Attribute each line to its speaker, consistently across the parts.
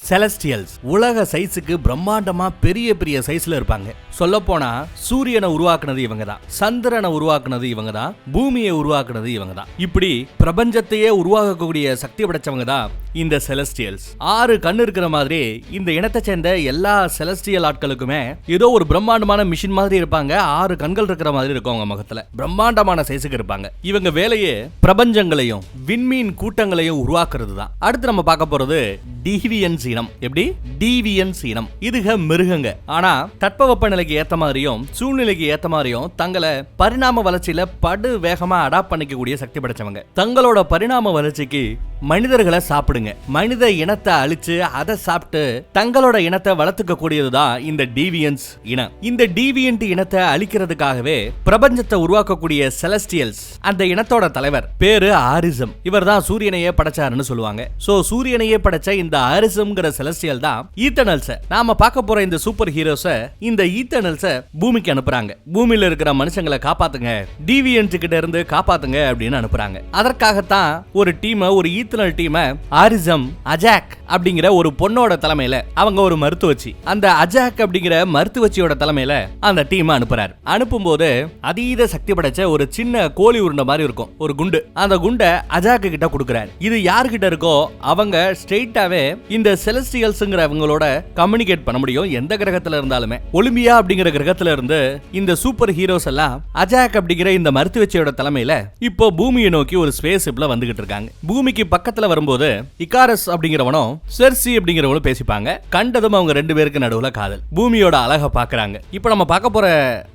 Speaker 1: Celestials உலக சைஸுக்கு பிரம்மாண்டமா பெரிய பெரிய சைஸ்ல இருப்பாங்க. சொல்ல போனா சூரியனை உருவாக்குனது இவங்க தான், சந்திரனை உருவாக்குனது இவங்க தான், பூமியை உருவாக்குனது இவங்க தான். இப்படி பிரபஞ்சத்தையே உருவாக்கக்கூடிய சக்தி படைச்சவங்க தான் இந்த செலஸ்டியல்ஸ். 6 கண்ணு இருக்கிற மாதிரி இந்த இனத்தை சேர்ந்த எல்லா செலஸ்டியல் ஆட்களுக்குமே ஏதோ ஒரு பிரம்மாண்டமான மிஷின் மாதிரி இருப்பாங்க. 6 கண்கள் இருக்கிற மாதிரி இருக்கும் அவங்க முகத்துல. பிரம்மாண்டமான சைஸுக்கு இருப்பாங்க. இவங்க வேலையே பிரபஞ்சங்களையும் விண்மீன் கூட்டங்களையும் உருவாக்குறது தான். அடுத்து நம்ம பார்க்க போறது டிவியன்ஸ் இனம். எப்படி? டிவியன்ஸ் இனம். இதுக மிருகங்க. ஆனா தட்பவெப்ப நிலைக்கு ஏத்த மாதிரியும் சூழ்நிலைக்கு ஏத்த மாதிரியும் தங்களை பரிணாம வளர்ச்சியில படு வேகமா அடாப்ட் பண்ணிக்கக்கூடிய சக்தி படைச்சவங்க. தங்களோட பரிணாம வளர்ச்சிக்கு மனிதர்களை சாப்பிடுங்க, மனித இனத்தை அழிச்சு அதை சாப்பிட்டு தங்களோட இனத்தை வளர்த்துக்க கூடியதுதான் இந்த டிவியன்ஸ் இனம். இந்த டிவியன்ட் இனத்தை அழிக்கிறதுக்காகவே பிரபஞ்சத்தை உருவாக்கக்கூடிய செலஸ்டியல்ஸ் அந்த இனத்தோட தலைவர் பேரு ஆரிசம். இவர் தான் சூரியனையே படைச்சாருன்னு சொல்லுவாங்க. சோ சூரியனையே படைச்ச இந்த ஆரிசம்ங்கிற செலஸ்டியல் தான் ஈத்தர்னல்ஸ். நாம பார்க்க போற இந்த சூப்பர் ஹீரோஸ இந்த ஈத்தர்னல்ஸ் பூமிக்கு அனுப்புறாங்க. பூமியில இருக்கிற மனுஷங்களை காப்பாத்துங்க, டிவியன்ட் கிட்ட இருந்து காப்பாத்துங்க அப்படின்னு அனுப்புறாங்க. அதற்காகத்தான் ஒரு டீம், ஒரு ஈத்தர்னல் டீம் ஆரிசம் அஜாக் அப்படிங்கிற ஒரு பொண்ணோட தலைமையில, அவங்க ஒரு மருத்துவச்சி, அந்த அஜாக் அப்படிங்கிற மருத்துவச்சியோட தலைமையில அந்த டீம் அனுப்புறாரு. அனுப்பும்போது அதீத சக்தி படைச்ச ஒரு சின்ன கோழி உருண்டை மாதிரி இருக்கும் ஒரு குண்டு. அந்த குண்டை அஜாக் கிட்ட கொடுக்கிறார். இது யார்கிட்ட இருக்கோ அவங்க ஸ்ட்ரெயிட்டாவே இந்த செலஸ்டியல்ஸ்ங்கிறவங்களோட கம்யூனிகேட் பண்ண முடியும். எந்த கிரகத்துல இருந்தாலுமே. ஒலிம்பியா அப்படிங்கிற கிரகத்துல இருந்து இந்த சூப்பர் ஹீரோஸ் எல்லாம் அஜாக் அப்படிங்கிற இந்த மருத்துவச்சியோட தலைமையில இப்போ பூமியை நோக்கி ஒரு ஸ்பேஸ் ஷிப்ல வந்துகிட்டு இருக்காங்க. பூமிக்கு பக்கத்துல வரும்போது இகாரஸ் அப்படிங்கிறவனும் செர்சி அப்படிங்கிறவனும் பேசிப்பாங்க. கண்டதும் அவங்க 2 பேருக்கு நடுவுல காதல். பூமியோட அழகை பாக்குறாங்க. இப்போ நம்ம பார்க்க போற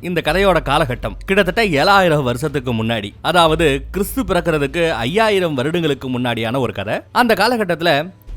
Speaker 1: இந்த கதையோட காலகட்டம் கிட்டத்தட்ட 7000 வருஷத்துக்கு முன்னாடி, அதாவது கிறிஸ்து பிறக்கிறதுக்கு 5000 வருடங்களுக்கு முன்னாடியான ஒரு கதை. அந்த காலகட்டத்துல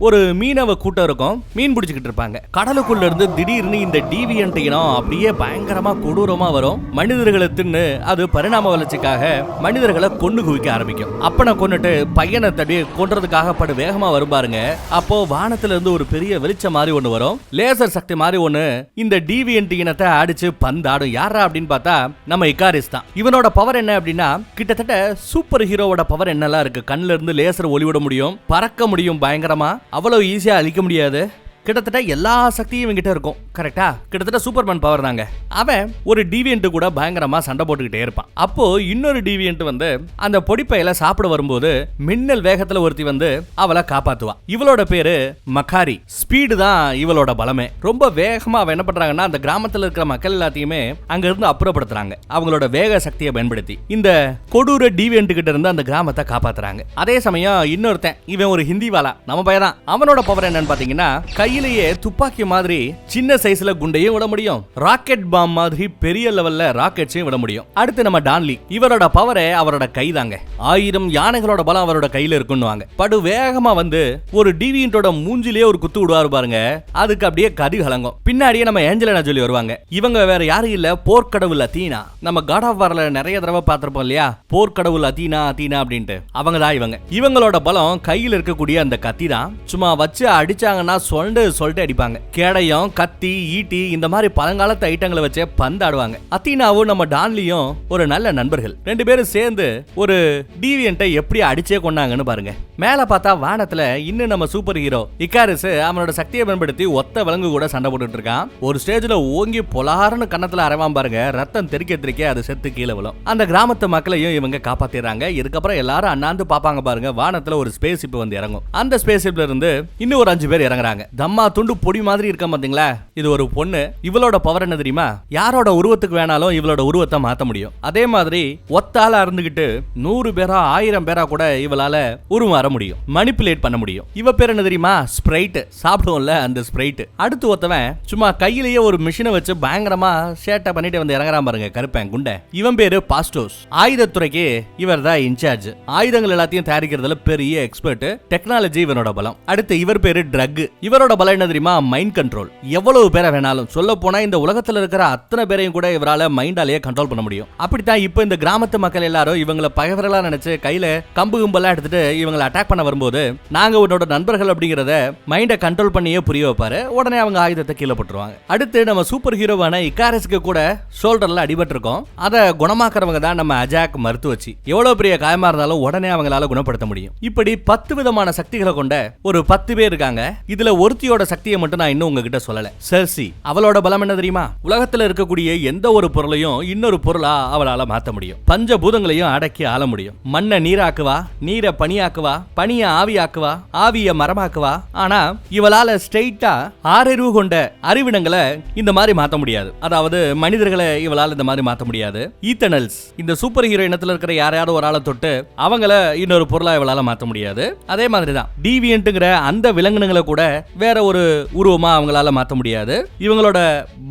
Speaker 1: ஒரு மீனவ கூட்டம் இருக்கும், மீன் பிடிச்சிக்கிட்டு இருப்பாங்க. கடலுக்குள்ள இருந்து திடீர்னு இந்த டிவியன்ட் இனம் அப்படியே பயங்கரமா கொடூரமா வரும். மனிதர்களை தின்னு அது பரிணாம வளர்ச்சிக்காக மனிதர்களை கொண்டு குவிக்க ஆரம்பிக்கும். அப்பனை கொண்டுட்டு பையனை தடி கொன்றதுக்காக படு வேகமா வரும் பாருங்க. அப்போ வானத்துல இருந்து ஒரு பெரிய வெளிச்சம் மாதிரி ஒண்ணு வரும், லேசர் சக்தி மாதிரி ஒண்ணு இந்த டிவியன்ட் இனத்தை அடிச்சு பந்தாடும். யாரா அப்படின்னு பார்த்தா நம்ம இகாரிஸ் தான். இவனோட பவர் என்ன அப்படின்னா கிட்டத்தட்ட சூப்பர் ஹீரோவோட பவர் என்னெல்லாம் இருக்கு. கண்ணுல இருந்து லேசர் ஒளிவிட முடியும், பறக்க முடியும், பயங்கரமா அவ்வளவு ஈஸியா அழிக்க முடியாது. கிட்டத்தட்ட எல்லா சக்தியும் இவங்கிட்ட இருக்கும். கரெக்டா? கிட்டத்தட்ட சூப்பர்மேன் பவர் தாங்க. அவன் ஒரு டிவியன்ட் கூட பயங்கரமா சண்டை போட்டுக்கிட்டே இருப்பான். அப்போ இன்னொரு டிவியன்ட் வந்து அந்த பொடிப்பையில சாப்பிட வரும்போது மின்னல் வேகத்துல ஒருத்தி வந்து அவளை காப்பாத்துவா. இவளோட பேரு மக்காரி. ஸ்பீடு தான் இவளோட பலமே. ரொம்ப வேகமா அவ என்ன பண்றாங்கன்னா அந்த கிராமத்துல இருக்கிற மக்கள் எல்லாத்தையுமே அங்க இருந்து அப்புறப்படுத்துறாங்க. அவங்களோட வேக சக்தியை பயன்படுத்தி இந்த கொடூர டிவியன்ட் கிட்ட இருந்து அந்த கிராமத்தை காப்பாத்துறாங்க. அதே சமயம் இன்னொருத்தன், இவன் ஒரு ஹிந்தி வாலா, நம்ம பையன் தான். அவனோட பவர் என்னன்னு பாத்தீங்கன்னா கையிலேயே துப்பாக்கி மாதிரி சின்ன சைஸ்ல குண்டையும் விட முடியும், ராக்கெட் பாம் மாதிரி பெரிய லெவல்ல ராக்கெட்ஸையும் விட முடியும். அடுத்து நம்ம டான்லி. இவரோட பவரே அவரோட கைதாங்க. 1000 யானைகளோட பலம் அவரோட கையில இருக்குன்னுவாங்க. படு வேகமா வந்து ஒரு டிவியன்ட்டோட மூஞ்சிலேயே ஒரு குத்து விடுவாரு பாருங்க, அதுக்கு அப்படியே கதி கலங்கும். பின்னாடியே நம்ம ஏஞ்சலினா ஜோலி வருவாங்க. இவங்க வேற யாரும் இல்ல, போர்க்கடவுள் அதீனா. நம்ம காட் ஆஃப் வார்ல நிறைய தடவை பார்த்திருப்போம் இல்லையா, போர்க்கடவுள் அதீனா அதீனா அப்படின்ட்டு. அவங்க தான் இவங்க. இவங்களோட பலம் கையில் இருக்கக்கூடிய அந்த கத்தி தான். சும்மா வச்சு அடிச்சாங்கன்னா சொல்லிட்டு அடிப்பாங்க. கேடயம், கத்தி, ஈட்டி இந்த மாதிரி பழங்காலத்து ஐட்டங்களை வச்சே பந்தாடுவாங்க. அத்தீனாவும் நம்ம டான்லியும் ஒரு நல்ல நண்பர்கள். 2 பேரும் சேர்ந்து ஒரு டிவியன்ட்டை எப்படி அடிச்சே கொண்டாங்கன்னு பாருங்க. மேல பார்த்தா வானத்துல இன்னும் நம்ம சூப்பர் ஹீரோ இகாரிஸ் அவனோட சக்தியை பயன்படுத்தி ஒத்த விலங்கு கூட சண்டை போட்டுட்டு இருக்கான். ஒரு ஸ்டேஜ்ல ஓங்கி பொலாருன்னு கன்னத்துல அரைவான் பாருங்க, ரத்தம் தெறிக்க அது செத்து கீழே விழும். அந்த கிராமத்து மக்களையும் இவங்க காப்பாத்திடுறாங்க. இதுக்கப்புறம் எல்லாரும் அண்ணாந்து பாப்பாங்க பாருங்க. வானத்துல ஒரு ஸ்பேஸ் ஷிப் வந்து இறங்கும். அந்த ஸ்பேஸ் ஷிப்ல இருந்து இன்னும் ஒரு 5 பேர் இறங்குறாங்க. தம்மா துண்டு பொடி மாதிரி இருக்க பாத்தீங்களா, இது ஒரு பொண்ணு. இவளோட பவர் என்ன தெரியுமா, யாரோட உருவத்துக்கு வேணாலும் இவளோட உருவத்தை மாத்த முடியும். அதே மாதிரி ஒத்தால இருந்துகிட்டு 100 பேரா 1000 பேரா கூட இவளால உருமாற முடியும், மனிப்புலேட் பண்ண முடியும். இவ பேர் என்ன தெரியுமா, ஸ்பிரைட். சாப்பிடுவோம்ல அந்த ஸ்பிரைட். அடுத்து ஒருத்தவன் சும்மா கையிலேயே ஒரு மிஷினை வச்சு பயங்கரமா சேட்டை பண்ணிட்டு வந்து இறங்குறான் பாருங்க, கருப்பேன் குண்டை. இவன் பேரு பாஸ்டோஸ். ஆயுதத்துறைக்கு இவர் தான் இன்சார்ஜ். ஆயுதங்கள் எல்லாத்தையும் தயாரிக்கிறதுல பெரிய எக்ஸ்பர்ட். டெக்னாலஜி இவனோட பலம். அடுத்து இவர் பேரு ட்ரக். இவரோட பலம் என்ன தெரியுமா, மைண்ட் கண்ட்ரோல். எவ்வளவு பேரை வேணாலும், சொல்ல போனா இந்த உலகத்துல இருக்கிற அத்தனை பேரையும் கூட இவரால மைண்டாலேயே கண்ட்ரோல் பண்ண முடியும். அப்படித்தான் இப்ப இந்த கிராமத்து மக்கள் எல்லாரும் இவங்களை பகைவர்களா நினைச்சு கையில கம்பு கும்பெல்லாம் எடுத்துட்டு இவங்களை அட்டாக் பண்ண வரும்போது நாங்க உன்னோட நண்பர்கள் அப்படிங்கறத மைண்ட கண்ட்ரோல் பண்ணியே புரிய வைப்பாரு. உடனே அவங்க ஆயுதத்தை கீழே போட்டுருவாங்க. அடுத்து நம்ம சூப்பர் ஹீரோவான இகாரஸ்க்கு கூட ஷோல்டர்ல அடிபட்டு இருக்கோம். அதை குணமாக்குறவங்க தான் நம்ம அஜாக் மருத்துவச்சி. எவ்வளவு பெரிய காயமா இருந்தாலும் உடனே அவங்களால குணப்படுத்த முடியும். இப்படி 10 விதமான சக்திகளை கொண்ட ஒரு 10 பேர் இருக்காங்க. இதுல ஒருத்தியோட சக்தியை மட்டும் நான் இன்னும் உங்ககிட்ட சொல்லல. செர்சி. அவளோட பலம் என்ன தெரியுமா? உலகத்துல இருக்கக்கூடிய எந்த ஒரு பொருளையும் இன்னொரு பொருளா அவளால மாத்த முடியும். பஞ்சபூதங்களையும் அடக்கி ஆள முடியும். மண்ணை நீராக்குவா, நீரை பனியாக்குவா, பனியை ஆவியாக்குவா, ஆவிய மரமாக்குவா. ஆனா இவளால ஸ்ட்ரெயிட்டா 6 அறிவு கொண்ட அறிவினங்களை இந்த மாதிரி மாத்த முடியாது. அதாவது மனிதர்களை இவளால இந்த மாதிரி மாத்த முடியாது. ஈத்தனல்ஸ் இந்த சூப்பர் ஹீரோ இனத்துல இருக்கிற யாரையாவது ஒரு ஆளை தொட்டு அவங்கள இன்னொரு பொருளா இவளால மாத்த முடியாது. அதே மாதிரிதான் டீவியன்ட்ங்கிற அந்த விலங்கினங்களை கூட வேற ஒரு உருவமா அவங்களால மாத்த முடியாது. இவங்களோட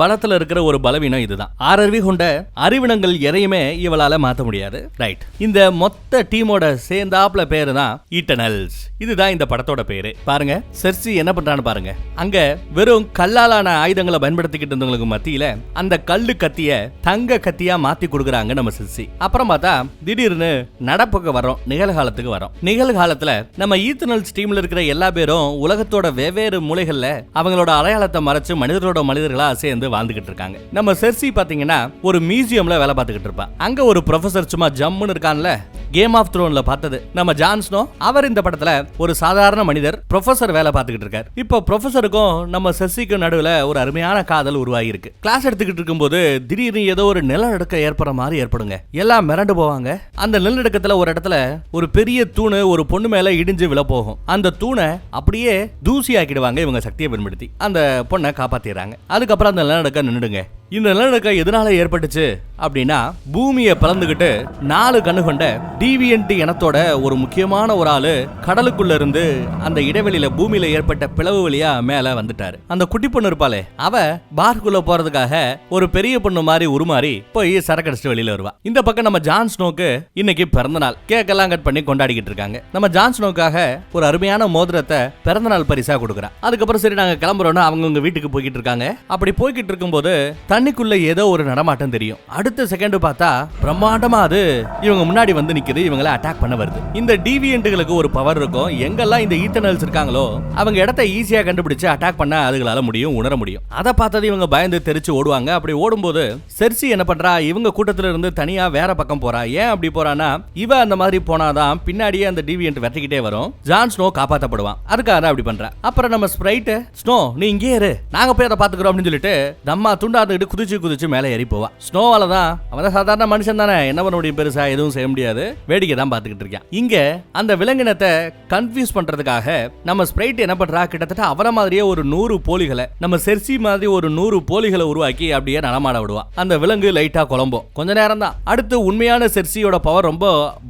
Speaker 1: பலத்துல இருக்கிற ஒரு பலவீனம் இதுதான். 6 அறிவு கொண்ட அறிவினங்கள் எதையுமே இவளால மாத்த முடியாது. ரைட். இந்த மொத்த டீமோட சேர்ந்தாப்ல பேரு தான் ஈட்டர்னல்ஸ். இதுதான் இந்த படத்தோட பேரு. பாருங்க செர்சி என்ன பண்றான்னு பாருங்க. அங்க வெறும் கல்லாலான ஆயுதங்களை பயன்படுத்திக்கிட்டு இருந்தவங்களுக்கு மத்தியில அந்த கல்லு கத்திய தங்க கத்தியா மாத்தி கொடுக்குறாங்க நம்ம செர்சி. அப்புறம் பார்த்தா திடீர்னு நடப்புக்கு வரோம், நிகழ்காலத்துக்கு வரோம். நிகழ்காலத்துல நம்ம ஈத்தனல்ஸ் டீம்ல இருக்கிற எல்லா பேரும் உலகத்தோட வெவ்வேறு மூலைகள்ல அவங்களோட அடையாளத்தை மறைச்சு மனிதர்களா சேர்ந்து வாழ்ந்துகிட்டு இருக்காங்க. நம்ம செர்சி பாத்தீங்கன்னா ஒரு மியூசியம்ல வேலை பார்த்துக்கிட்டு இருப்பா. அங்க ஒரு ப்ரொஃபசர் சும்மா ஜம்முன்னு இருக்கான்ல, கேம் ஆஃப் த்ரோன்ல பார்த்தது நம்ம ஜான் ஸ்னோ. அவர் இந்த படத்துல ஒரு சாதாரண மனிதர் ப்ரொஃபசர் வேலை பார்த்துக்கிட்டு இருக்காரு. இப்போ ப்ரொஃபசருக்கும் நம்ம செர்சிக்கும் நடுவுல ஒரு அருமையான காதல் உருவாகி இருக்கு. கிளாஸ் எடுத்துக்கிட்டு இருக்கும்போது திடீர்னு ஏதோ ஒரு நிலநடுக்கம் ஏற்படுற மாதிரி ஏற்படுங்க. எல்லாம் மிரண்டு போவாங்க. அந்த நிலநடுக்கத்துல ஒரு இடத்துல ஒரு பெரிய தூணு ஒரு பொண்ணு மேல இடிஞ்சு விழ போகும். அந்த தூணை அப்படியே தூசி ஆக்கிடுவாங்க இவங்க சக்தியை பயன்படுத்தி. அந்த பொண்ணை காப்பாத்திடுறாங்க. அதுக்கப்புறம் அந்த நிலநடுக்கம் நின்னுடுங்க. இந்த நிலநடுக்கம் எதனால ஏற்பட்டுச்சு அப்படின்னா, பூமியை பிளந்துகிட்டு 4 கண்ணு கொண்ட டீவியன்ட் இனத்தோட ஒரு முக்கியமான ஒரு ஆளு கடலுக்குள்ள இருந்து அந்த இடைவெளியில பூமியில ஏற்பட்ட பிளவு வழியா மேல வந்துட்டாரு. அந்த குட்டி பொண்ணு இருப்பாளே, அவ பார்க்குள்ள போறதுக்காக ஒரு பெரிய பொண்ணு மாதிரி உருமாறி போய் சரக்கடிச்சிட்டு வெளியில வருவா. இந்த பக்கம் நம்ம ஜான் ஸ்னோக்கு இன்னைக்கு பிறந்த நாள். கேக்கெல்லாம் கட் பண்ணி கொண்டாடிக்கிட்டு இருக்காங்க. நம்ம ஜான் ஸ்னோக்காக ஒரு அருமையான மோதிரத்தை பிறந்த நாள் பரிசா கொடுக்குறா. அதுக்கப்புறம் சரி நாங்க கிளம்புறோம்னு அவங்க வீட்டுக்கு போய்கிட்டு இருக்காங்க. அப்படி போய்கிட்டு இருக்கும்போது தண்ணிக்குள்ள ஏதோ ஒரு நடமாட்டம் தெரியும். அடுத்த செகண்ட் பார்த்தா பிரம்மாண்டமா அது இவங்க முன்னாடி வந்து நிக்குது. இவங்களை அட்டாக் பண்ண வருது. இந்த டீவியன்ட்களுக்கு ஒரு பவர் இருக்கும். எங்கெல்லாம் இந்த ஈத்தனல்ஸ் இருக்காங்களோ அவங்க இடத்தை ஈஸியா கண்டுபிடிச்சு அட்டாக் பண்ண அதுகளால முடியும், உணர முடியும். அதை பார்த்தது இவங்க பயந்து தெரிச்சு ஓடுவாங்க. அப்படி ஓடும்போது செர்சி என்ன பண்றா, இவங்க கூட்டத்துல இருந்து தனியா வேற பக்கம் போறா. ஏன் அப்படி போறானா, இவ அந்த மாதிரி போனாதான் பின்னாடியே அந்த டீவியன்ட் வெட்டிக்கிட்டே வரும். ஜான் ஸ்னோ காப்பாற்றப்படுவான். அதுக்காக அப்படி பண்றா. அப்புறம் நம்ம ஸ்ப்ரைட், ஸ்னோ நீ இங்கே இரு, நாங்க போய் அதை பாத்துக்கிறோம் அப்படின்னு சொல்லிட்டு தம்மா துண்டாந்துக்கிட்டு குதிச்சு மேல ஏறி போவா. ஸ்னோவால தான், அவன் சாதாரண மனுஷன் தானே, என்ன பண்ண முடியும், பெருசா எதுவும் செய்ய முடியாது, வேடிக்கை தான் பார்த்துக்கிட்டு இருக்கான். இங்க அந்த விலங்கினத்தை கன்ஃபியூஸ் பண்றதுக்காக நம்ம ஸ்ப்ரைட் என்ன பண்றா, கிட்டத்தட்ட அவர மாதிரியே ஒரு 100 போலிகளை, நம்ம செர்சி மாதிரி ஒரு 100 போலிகளை உருவாக்கி அப்படியே நடமாட விடுவா. அந்த விலங்கு லைட்டா குழம்பும். கொஞ்ச நேரம் தான். அடுத்து உண்மையான செர்சியோட பவர் ரொம்ப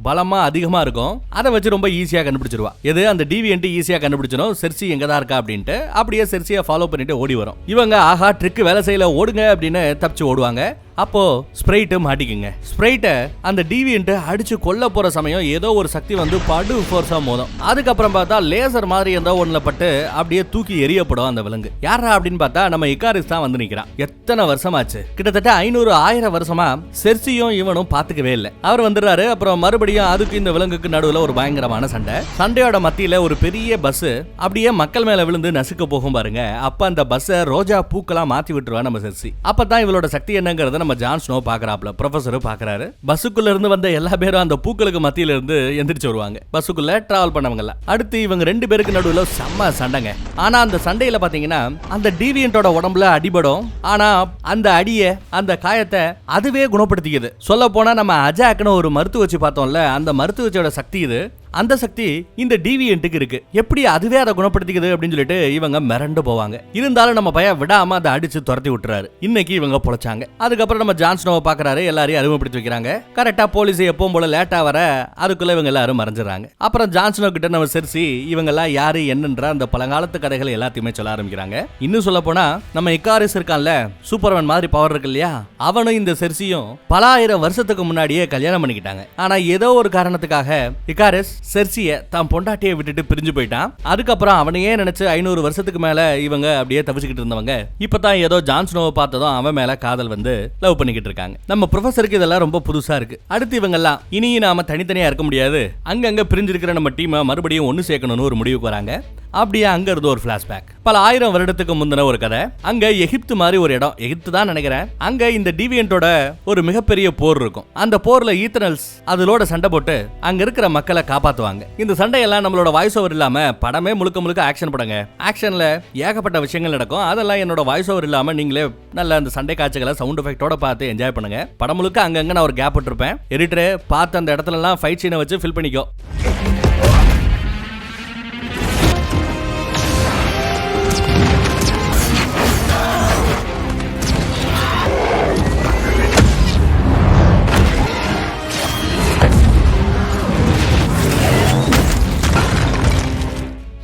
Speaker 1: பலமா அதிகமா இருக்கும். அதை வச்சு ரொம்ப ஈஸியா கண்டுபிடிச்சிருவா. எது அந்த டீவியன்ட் ஈஸியா கண்டுபிடிச்சிடும் செர்சி எங்க தான் இருக்கா அப்படின்ட்டு. அப்படியே செர்சியை ஃபாலோ பண்ணிட்டு ஓடி வரும். இவங்க ஆஹா ட்ரிக் வேலை செய்யல, ஓடுங்க அப்படின்னு தப்பிச்சு ஓடுவாங்க. அப்போ ஸ்ப்ரைட் மாட்டிக்குங்க. ஸ்ப்ரைட்ட அந்த டீவியன்ட் அடிச்சு கொல்ல போற சமயம் ஏதோ ஒரு சக்தி வந்து படு ஃபோர்ஸா மோதும். அதுக்கப்புறம் பார்த்தா லேசர் மாதிரி ஏதோ ஒண்ணுல பட்டு அப்படியே தூக்கி எரியப்படும் அந்த விலங்கு. யாரா அப்படின்னு பார்த்தா நம்ம இகாரிஸ் தான் வந்து நிக்கிறான். எத்தனை வருஷமாச்சு, கிட்டத்தட்ட 500-1000 வருஷமா செர்சியும் இவனும் பாத்துக்கவே இல்லை. அவர் வந்துடுறாரு. அப்புறம் மறுபடியும் அதுக்கு இந்த விலங்குக்கு நடுவுல ஒரு பயங்கரமான சண்டை. சண்டையோட மத்தியில ஒரு பெரிய பஸ் அப்படியே மக்கள் மேல விழுந்து நசுக்க போகும் பாருங்க. அப்ப அந்த பஸ்ஸை ரோஜா பூக்களா மாத்தி விட்டுருவா நம்ம செர்சி. அப்பதான் இவளோட சக்தி என்னங்கிறது நம்ம ஜான் ஸ்னோ பாக்குறாப்ல. ப்ரொஃபசர் பாக்குறாரு. பஸ்ஸுக்குள்ள இருந்து வந்த எல்லா பேரும் அந்த பூக்களுக்கு மத்தியில இருந்து எந்திரிச்சு வருவாங்க. பஸ்ஸுக்குள்ள டிராவல் பண்ணவங்க எல்லாம். அடுத்து இவங்க 2 பேருக்கு நடுவுல செம்ம சண்டைங்க. ஆனா அந்த சண்டையில பாத்தீங்கன்னா அந்த டீவியன்ட்டோட உடம்புல அடிபடும். ஆனா அந்த அடிய, அந்த காயத்தை அதுவே குணப்படுத்திக்குது. சொல்ல போனா நம்ம அஜாக்னு ஒரு மருத்துவ வச்சு பார்த்தோம்ல, அந்த மருத்துவ வச்சோட சக்தி இது. அந்த சக்தி இந்த டீவியன்ட்டுக்கு இருக்கு. எப்படி அதுவே அதை குணப்படுத்திக்குது அப்படின்னு சொல்லிட்டு இவங்க மிரண்டு போவாங்க. இருந்தாலும் நம்ம பையன் விடாம அதை அடிச்சு துரத்தி விட்டுறாரு. இன்னைக்கு இவங்க பொழைச்சாங்க. அதுக்கப்புறம் நம்ம ஜான் ஸ்னோவை பாக்குறாரு. எல்லாரையும் அறிமுகப்படுத்தி வைக்கிறாங்க. கரெக்டா போலீஸ் எப்பவும் போல லேட்டா வர அதுக்குள்ள இவங்க எல்லாரும் மறைஞ்சிடறாங்க. அப்புறம் ஜான் ஸ்னோ கிட்ட நம்ம செர்சி இவங்க எல்லாம் யாரு என்னன்ற அந்த பழங்காலத்து கதைகள் எல்லாத்தையுமே சொல்ல ஆரம்பிக்கிறாங்க. இன்னும் சொல்ல போனா நம்ம இகாரிஸ் இருக்கான்ல, சூப்பர்மேன் மாதிரி பவர் இருக்கு இல்லையா, அவனும் இந்த செர்சியும் பல ஆயிரம் வருஷத்துக்கு முன்னாடியே கல்யாணம் பண்ணிக்கிட்டாங்க. ஆனா ஏதோ ஒரு காரணத்துக்காக இகாரிஸ் செர்சிய தான் பொண்டாட்டியை விட்டுட்டு பிரிஞ்சு போயிட்டான். அதுக்கப்புறம் அவனையே நினைச்சு 500 வருஷத்துக்கு மேல இவங்க அப்படியே தவிச்சுக்கிட்டு இருந்தவங்க இப்பதான் ஏதோ ஜான் ஸ்னோவை பார்த்ததும் அவன் மேல காதல் வந்து லவ் பண்ணிக்கிட்டு இருக்காங்க. நம்ம ப்ரொஃபஸருக்கு இதெல்லாம் ரொம்ப புதுசா இருக்கு. அடுத்து இவங்க எல்லாம் இனியும் நாம தனித்தனியா இருக்க முடியாது, அங்கங்க பிரிஞ்சிருக்கிற நம்ம டீமை மறுபடியும் ஒன்னு சேர்க்கணும்னு ஒரு முடிவுக்கு வராங்க. அப்படியே அங்க இருந்து ஒரு பிளாஷ்பேக். பல 1000 வருடத்துக்கு முந்தின ஒரு கதை. அங்க எகிப்து மாதிரி ஒரு இடம், எகிப்து தான் நினைக்கிறேன். அங்க இந்த டிவியன்ட்டோட ஒரு மிகப்பெரிய போர் இருக்கும். அந்த போர்ல ஈத்தனல்ஸ் அதோட சண்டை போட்டு அங்க இருக்கிற மக்களை காப்பாத்துவாங்க. இந்த சண்டையெல்லாம் நம்மளோட வாய்ஸ் ஓவர் இல்லாம படமே முழுக்க முழுக்க ஆக்ஷன் படங்க. ஆக்ஷன்ல ஏகப்பட்ட விஷயங்கள் நடக்கும். அதெல்லாம் என்னோட வாய்ஸ் ஓவர் இல்லாம நீங்களே நல்ல அந்த சண்டை காட்சிகளை சவுண்ட் எஃபெக்டோட பார்த்து என்ஜாய் பண்ணுங்க. படம் முழுக்க அங்கங்க நான் ஒரு கேப் விட்டுருப்பேன். எடிட்டரே பார்த்து அந்த இடத்துல எல்லாம் ஃபைட் சீனை வச்சு ஃபில் பண்ணிக்கோ.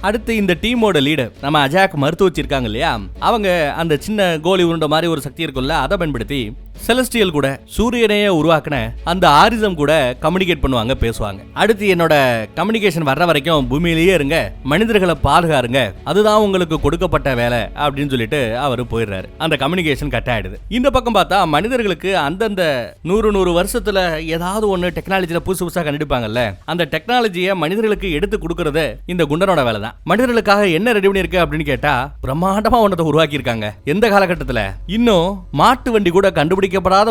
Speaker 1: அடுத்து இந்த டீமோட லீடர் நம்ம அஜாக் மருத்துவ வச்சிருக்காங்க இல்லையா, அவங்க அந்த சின்ன கோலி உருண்ட மாதிரி ஒரு சக்தி இருக்குல்ல, அதை பயன்படுத்தி செலஸ்டியல் கூட சூரியனையே உருவாக்குன அந்த ஆரிசம் கூட கம்யூனிகேட் பண்ணுவாங்க, பேசுவாங்க. அடுத்து என்னோட கம்யூனிகேஷன் வர்ற வரைக்கும் பூமியிலேயே இருங்க, மனிதர்களை பாதுகாருங்க, அதுதான் உங்களுக்கு கொடுக்கப்பட்ட வேலை அப்படின்னு சொல்லிட்டு அவரு போயிடுறாரு. அந்த கம்யூனிகேஷன் கட் ஆயிடுது. இந்த பக்கம் பார்த்தா மனிதர்களுக்கு அந்தந்த 100 வருஷத்துல ஏதாவது ஒண்ணு டெக்னாலஜில புதுசா கண்டுபிடிப்பாங்கல்ல, அந்த டெக்னாலஜியை மனிதர்களுக்கு எடுத்து கொடுக்கறது இந்த குண்டனோட வேலை தான். மனிதர்களுக்காக என்ன ரெடி பண்ணிருக்கு அப்படின்னு கேட்டா பிரம்மாண்டமா ஒன்னத்தை உருவாக்கி இருக்காங்க. எந்த காலகட்டத்துல இன்னும் மாட்டு வண்டி கூட கண்டுபிடிக்கப்படாத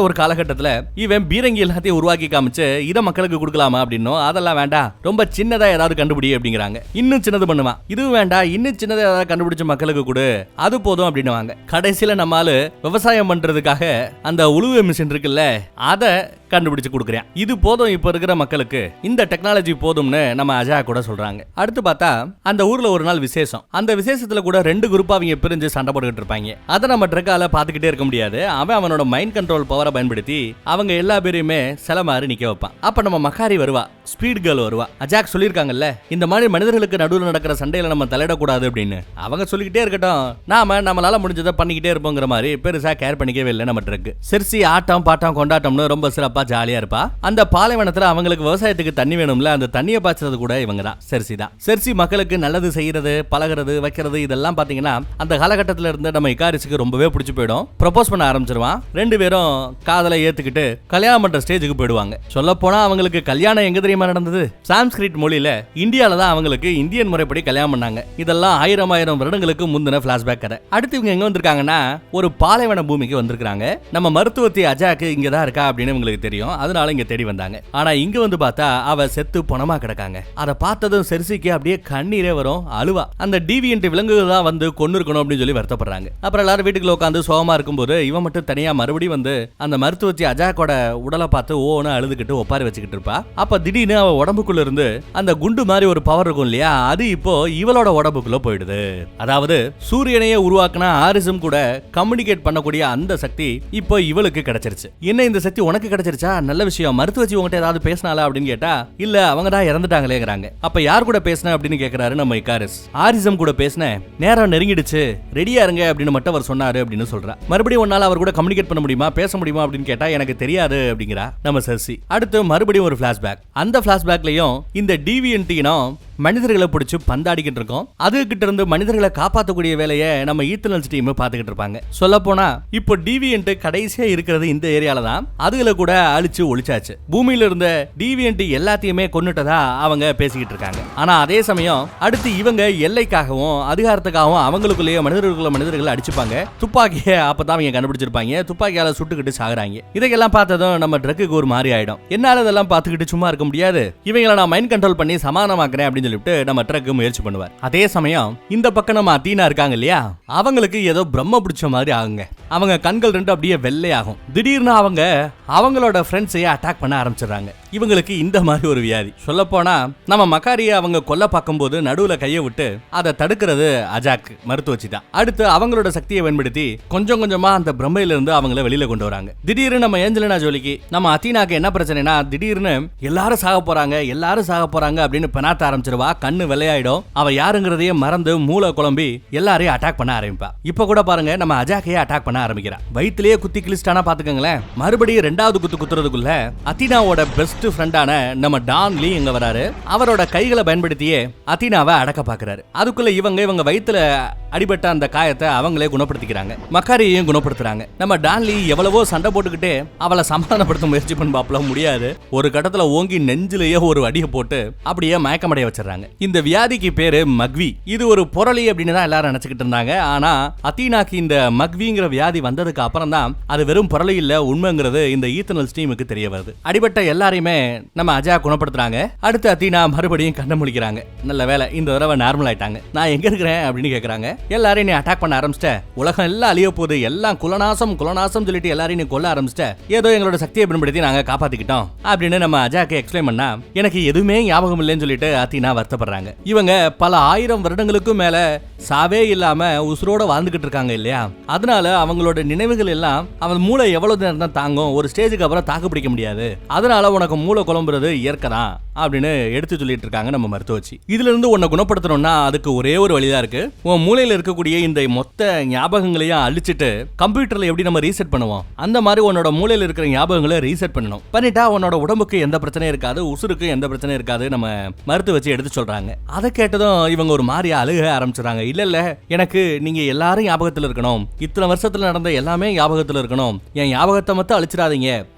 Speaker 1: ஒரு காலகட்டத்துல இவன் பீரங்கி எல்லாத்தையும் உருவாக்கி காமிச்சு இத மக்களுக்கு கொடுக்கலாமா அப்படின்னும், அதெல்லாம் வேண்டாம், ரொம்ப சின்னதா ஏதாவது கண்டுபிடி அப்படிங்கிறாங்க. இன்னும் சின்னது பண்ணுவான். இதுவும் வேண்டாம், இன்னும் சின்னதா ஏதாவது கண்டுபிடிச்ச மக்களுக்கு கொடு, அது போதும் அப்படின்னுவாங்க. கடைசியில நம்மால விவசாயம் பண்றதுக்காக அந்த உழுவு மிஷின் இருக்குல்ல, அதை கண்டுபிடிச்சு கொடுக்குறேன். இது போதும் இப்ப இருக்கிற மக்களுக்கு, இந்த டெக்னாலஜி போதும்னு நம்ம அஜா கூட சொல்றாங்க. அடுத்து பார்த்தா அந்த ஊர்ல ஒரு நாள் விசேஷம். அந்த விசேஷத்துல கூட 2 குரூப்பா அவங்க பிரிஞ்சு சண்டை போட்டுக்கிட்டு இருப்பாங்க. அதை நம்ம ட்ரக்கால பாத்துக்கிட்டே இருக்க முடியாது. அவன் அவனோட மைண்ட் கண்ட்ரோல் பவரை பயன்படுத்தி அவங்க எல்லா பேரையுமே சில மாதிரி நிக்க வைப்பான். அப்ப நம்ம மக்காரி வருவா, ஸ்பீட் கேர்ள் வருவா. அஜாக் சொல்லியிருக்காங்கல்ல, இந்த மாதிரி மனிதர்களுக்கு நடுவில் நடக்கிற சண்டையில நம்ம தலையிடக்கூடாது அப்படின்னு. அவங்க சொல்லிக்கிட்டே இருக்கட்டும், நாம நம்மளால முடிஞ்சதை பண்ணிக்கிட்டே இருப்போங்கிற மாதிரி பெருசா கேர் பண்ணிக்கவே இல்லை நம்ம ட்ரக். செர்சி ஆட்டம் பாட்டம் கொண்டாட்டம்னு ரொம்ப சிறப்பா ஜாலியா இருப்பா. அந்த பாலைவனத்துல அவங்களுக்கு விவசாயத்துக்கு தண்ணி வேணும்ல, அந்த தண்ணியை பாய்ச்சறது கூட இவங்க தான், செர்சி தான். செர்சி மக்களுக்கு நல்லது செய்யறது, பழகிறது, வைக்கிறது, இதெல்லாம் பாத்தீங்கன்னா அந்த காலகட்டத்தில் இருந்து நம்ம இகாரிஸுக்கு ரொம்பவே பிடிச்சு போயிடும். ப்ரொபோஸ் பண்ண ஆரம்பிச்சிருவான். 2 பேரும் காதலை ஏத்துக்கிட்டு கல்யாணம் பண்ற ஸ்டேஜுக்கு போயிடுவாங்க. சொல்ல போனா அவங்களுக்கு கல்யாணம் எங்க தெரியுமா நடந்தது? சான்ஸ்கிரிட் மொழியில இந்தியால தான் அவங்களுக்கு இந்தியன் முறைப்படி கல்யாணம் பண்ணாங்க. இதெல்லாம் 1000 வருடங்களுக்கு முந்தின பிளாஷ்பேக் கதை. அடுத்து இவங்க எங்க வந்திருக்காங்கன்னா ஒரு பாலைவன பூமிக்கு வந்திருக்காங்க. நம்ம மருத்துவத்தி அஜாக்கு இங்க தான் இருக்கா அப்படின்னு இவங்களுக்கு தெரியும். அதனால இங்க தேடி வந்தாங்க. ஆனா இங்க வந்து பார்த்தா அவ செத்து பணமா கிடக்காங்க. அதை பார்த்ததும் செர்சிக்கு அப்படியே கண்ணீரே வரும், அழுவா. அந்த டிவியன்ட் விலங்குகள் தான் வந்து கொண்டு இருக்கணும் அப்படின்னு சொல்லி வருத்தப்படுறாங்க. அப்புறம் எல்லாரும் வீட்டுக்குள்ள உட்காந்து சோகமா இருக்கும்போது இவன் மட்டும் தனியா மறுபடியும் வந்து அந்த மருத்துவச்சி அஜாக்கோட உடலை பார்த்து ஓன்னு அழுதுகிட்டு ஒப்பாரி வச்சுக்கிட்டு இருப்பா. அப்ப திடீர்னு அவ உடம்புக்குள்ள இருந்து அந்த குண்டு மாதிரி ஒரு பவர் இருக்கும் இல்லையா, அது இப்போ இவளோட உடம்புக்குள்ள போயிடுது. அதாவது சூரியனையே உருவாக்குன ஆரிசம் கூட கம்யூனிகேட் பண்ணக்கூடிய அந்த சக்தி இப்போ இவளுக்கு கிடைச்சிருச்சு. என்ன இந்த சக்தி உனக்கு கிடைச்சிருச்சா? நல்ல விஷயம். மருத்துவச்சி உங்ககிட்ட ஏதாவது பேசினாலா அப்படின்னு கேட்டா இல்ல, அவங்க தான் இறந்துட்டாங்களேங்கிறாங்க. அப்ப யார் கூட பேசின அப்படின்னு கேக்குறாரு நம்ம இகாரிஸ். ஆரிசம் கூட பேசின, நேரம் நெருங்கிடுச்சு, ரெடியா இருங்க அப்படின்னு மட்டும் அவர் சொன்னாரு அப்படின்னு சொல்றா. மறுபடியும் உன்னால அவர் கூட கம்யூனிகேட் பண்ண முடியுமா, பேச முடியுமா அப்படின்னு கேட்டா எனக்கு தெரியாது அப்படிங்கிறா நம்ம செர்சி. அடுத்து மறுபடியும் ஒரு பிளாஷ்பேக். அந்த பிளாஷ்பேக்லயும் இந்த டிவியன்டினும் மனிதர்களை பிடிச்சு பந்தாடிக்கிட்டு இருக்கோம். அதுகிட்ட இருந்து மனிதர்களை காப்பாற்றக்கூடிய வேலையை நம்ம ஈத்தனல்ஸ் டீம் பாத்துக்கிட்டு இருப்பாங்க. சொல்ல போனா இப்போ டிவியன்ட் கடைசியா இருக்கிறது இந்த ஏரியால தான். அதுல கூட அழிச்சு ஒழிச்சாச்சு. பூமியில இருந்த டிவியன்ட் எல்லாத்தையுமே கொன்னுட்டதா அவங்க பேசிக்கிட்டு இருக்காங்க. ஆனா அதே சமயம் அடுத்து இவங்க எல்லைக்காகவும் அதிகாரத்துக்காகவும் அவங்களுக்குள்ளேயே மனிதர்களை அடிச்சுப்பாங்க. துப்பாக்கிய அப்பதான் அவங்க கண்டுபிடிச்சிருப்பாங்க. துப்பாக்கியால சுட்டுக்கிட்டு சாகுறாங்க. இதையெல்லாம் பார்த்ததும் நம்ம ட்ரக்குக்கு ஒரு மாதிரி ஆயிடும். என்னால இதெல்லாம் பார்த்துக்கிட்டு சும்மா இருக்க முடியாது, இவங்களை நான் மைண்ட் கண்ட்ரோல் பண்ணி சமாதானமாக்குறேன் அப்படின்னு சொல்லிட்டு நம்ம ட்ரக் முயற்சி பண்ணுவார். அதே சமயம் இந்த பக்கம் நம்ம அத்தீனா இருக்காங்க இல்லையா, அவங்களுக்கு ஏதோ பிரம்ம பிடிச்ச மாதிரி ஆகுங்க. அவங்க கண்கள் 2 அப்படியே வெள்ளையாகும். திடீர்னு அவங்க அவங்களோட ஃப்ரெண்ட்ஸையே அட்டாக் பண்ண ஆரம்பிச்சிடுறாங்க. இவங்களுக்கு இந்த மாதிரி ஒரு வியாதி. சொல்ல போனா நம்ம மக்காரியை அவங்க கொல்ல பார்க்கும்போது நடுவுல கையை விட்டு அதை தடுக்கிறது அஜாக் மருத்துவச்சி தான். அடுத்து அவங்களோட சக்தியை பயன்படுத்தி கொஞ்சம் கொஞ்சமா அந்த பிரம்மையில இருந்து அவங்கள வெளியில கொண்டு வராங்க. திடீர்னு நம்ம ஏஞ்சலினா ஜோலிக்கு நம்ம அத்தீனாக்கு என்ன பிரச்சனைனா, திடீர்னு எல்லாரும் சாக போறாங்க அப்படின்னு பெனாத்த ஆரம்பிச்சிருவா. கண்ணு வெள்ளையாயிடும். அவ யாருங்கிறதையே மறந்து மூளை குழம்பி எல்லாரையும் அட்டாக் பண்ண ஆரம்பிப்பா. இப்ப கூட பாருங்க நம்ம அஜாக்கையே அட்டாக் பண்ண பண்ண ஆரம்பிக்கிறா. வயித்திலேயே குத்தி கிழிச்சிட்டானா பாத்துக்கங்களேன். மறுபடியும் ரெண்டாவது குத்து குத்துறதுக்குள்ள அத்தீனாவோட பெஸ்ட் ஃப்ரெண்டான நம்ம டான் லீ இங்க வராரு. அவரோட கைகளை பயன்படுத்தியே அத்தீனாவை அடக்க பாக்குறாரு. அதுக்குள்ள இவங்க வயித்துல அடிபட்ட அந்த காயத்தை அவங்களே குணப்படுத்திக்கிறாங்க. மக்காரியையும் குணப்படுத்துறாங்க. நம்ம டான்லி எவ்வளவோ சண்டை போட்டுக்கிட்டே அவளை சமாதானப்படுத்த முயற்சி பண்ண முடியாது. ஒரு கட்டத்துல ஓங்கி நெஞ்சிலேயே ஒரு அடியை போட்டு அப்படியே மயக்கமடைய வச்சிடறாங்க. இந்த வியாதிக்கு பேரு மக்வி. இது ஒரு புரளி அப்படின்னு தான் எல்லாரும் நினைச்சுக்கிட்டு இருந்தாங்க. ஆனா அத்தீனாக்கு இந்த மக்விங்கிற வியாதி வந்ததுக்கு அப்புறம் தான் அது வெறும் புரளி இல்ல, உண்மைங்கிறது இந்த ஈத்தனல் ஸ்டீமுக்கு தெரிய வருது. அடிபட்ட எல்லாரையுமே நம்ம அஜா குணப்படுத்துறாங்க. அடுத்து அத்தீனா மறுபடியும் கண்ண முழிக்கிறாங்க. நல்ல வேலை, இந்த தடவை நார்மல் ஆயிட்டாங்க. நான் எங்க இருக்கிறேன் அப்படின்னு கேக்குறாங்க. எல்லாரையும் நீ அட்டாக் பண்ண ஆரம்பிச்சிட்ட, உலகம் எல்லாம் அழிய போகுது, எல்லாம் குலநாசம் சொல்லிட்டு எல்லாரையும் நீ கொல்ல ஆரம்பிச்சிட்ட, ஏதோ எங்களோட சக்தியை பயன்படுத்தி நாங்க காப்பாத்திக்கிட்டோம் அப்படின்னு நம்ம அஜாக்கு எக்ஸ்பிளைன் பண்ணா எனக்கு எதுவுமே ஞாபகம் இல்லைன்னு சொல்லிட்டு அத்தீனா வருத்தப்படுறாங்க. இவங்க பல ஆயிரம் வருடங்களுக்கும் மேல சாவே இல்லாம உசுரோட வாழ்ந்துகிட்டு இருக்காங்க இல்லையா, அதனால அவங்களோட நினைவுகள் எல்லாம் அவன் மூளை எவ்வளவு நேரம் தான் தாங்கும், ஒரு ஸ்டேஜுக்கு அப்புறம் தாக்கு பிடிக்க முடியாது, அதனால உனக்கு மூளை குழம்புறது இயற்கை தான் அப்படின்னு எடுத்து சொல்லிட்டு இருக்காங்க நம்ம மருத்துவச்சி. இதுல இருந்து உன்னை குணப்படுத்தணும்னா அதுக்கு ஒரே ஒரு வழிதான் இருக்கு. உன் மூளையில இருக்கக்கூடிய இந்த மொத்த ஞாபகங்களையும் அழிச்சிட்டு கம்ப்யூட்டர்ல எப்படி நம்ம ரீசெட் பண்ணுவோம், அந்த மாதிரி உன்னோட மூளையில இருக்கிற ஞாபகங்களை ரீசெட் பண்ணணும். பண்ணிட்டா உன்னோட உடம்புக்கு எந்த பிரச்சனையும் இருக்காது, உசுருக்கு எந்த பிரச்சனையும் இருக்காது நம்ம மருத்துவச்சி எடுத்து சொல்றாங்க. அதை கேட்டதும் இவங்க ஒரு மாதிரி அழுக ஆரம்பிச்சிடறாங்க. இல்ல எனக்கு நீங்க எல்லாரும் ஞாபகத்துல இருக்கணும், இத்தனை வருஷத்துல நடந்த எல்லாமே ஞாபகத்துல இருக்கணும், என் ஞாபகத்தை மட்டும் அழிச்சிடாதீங்க,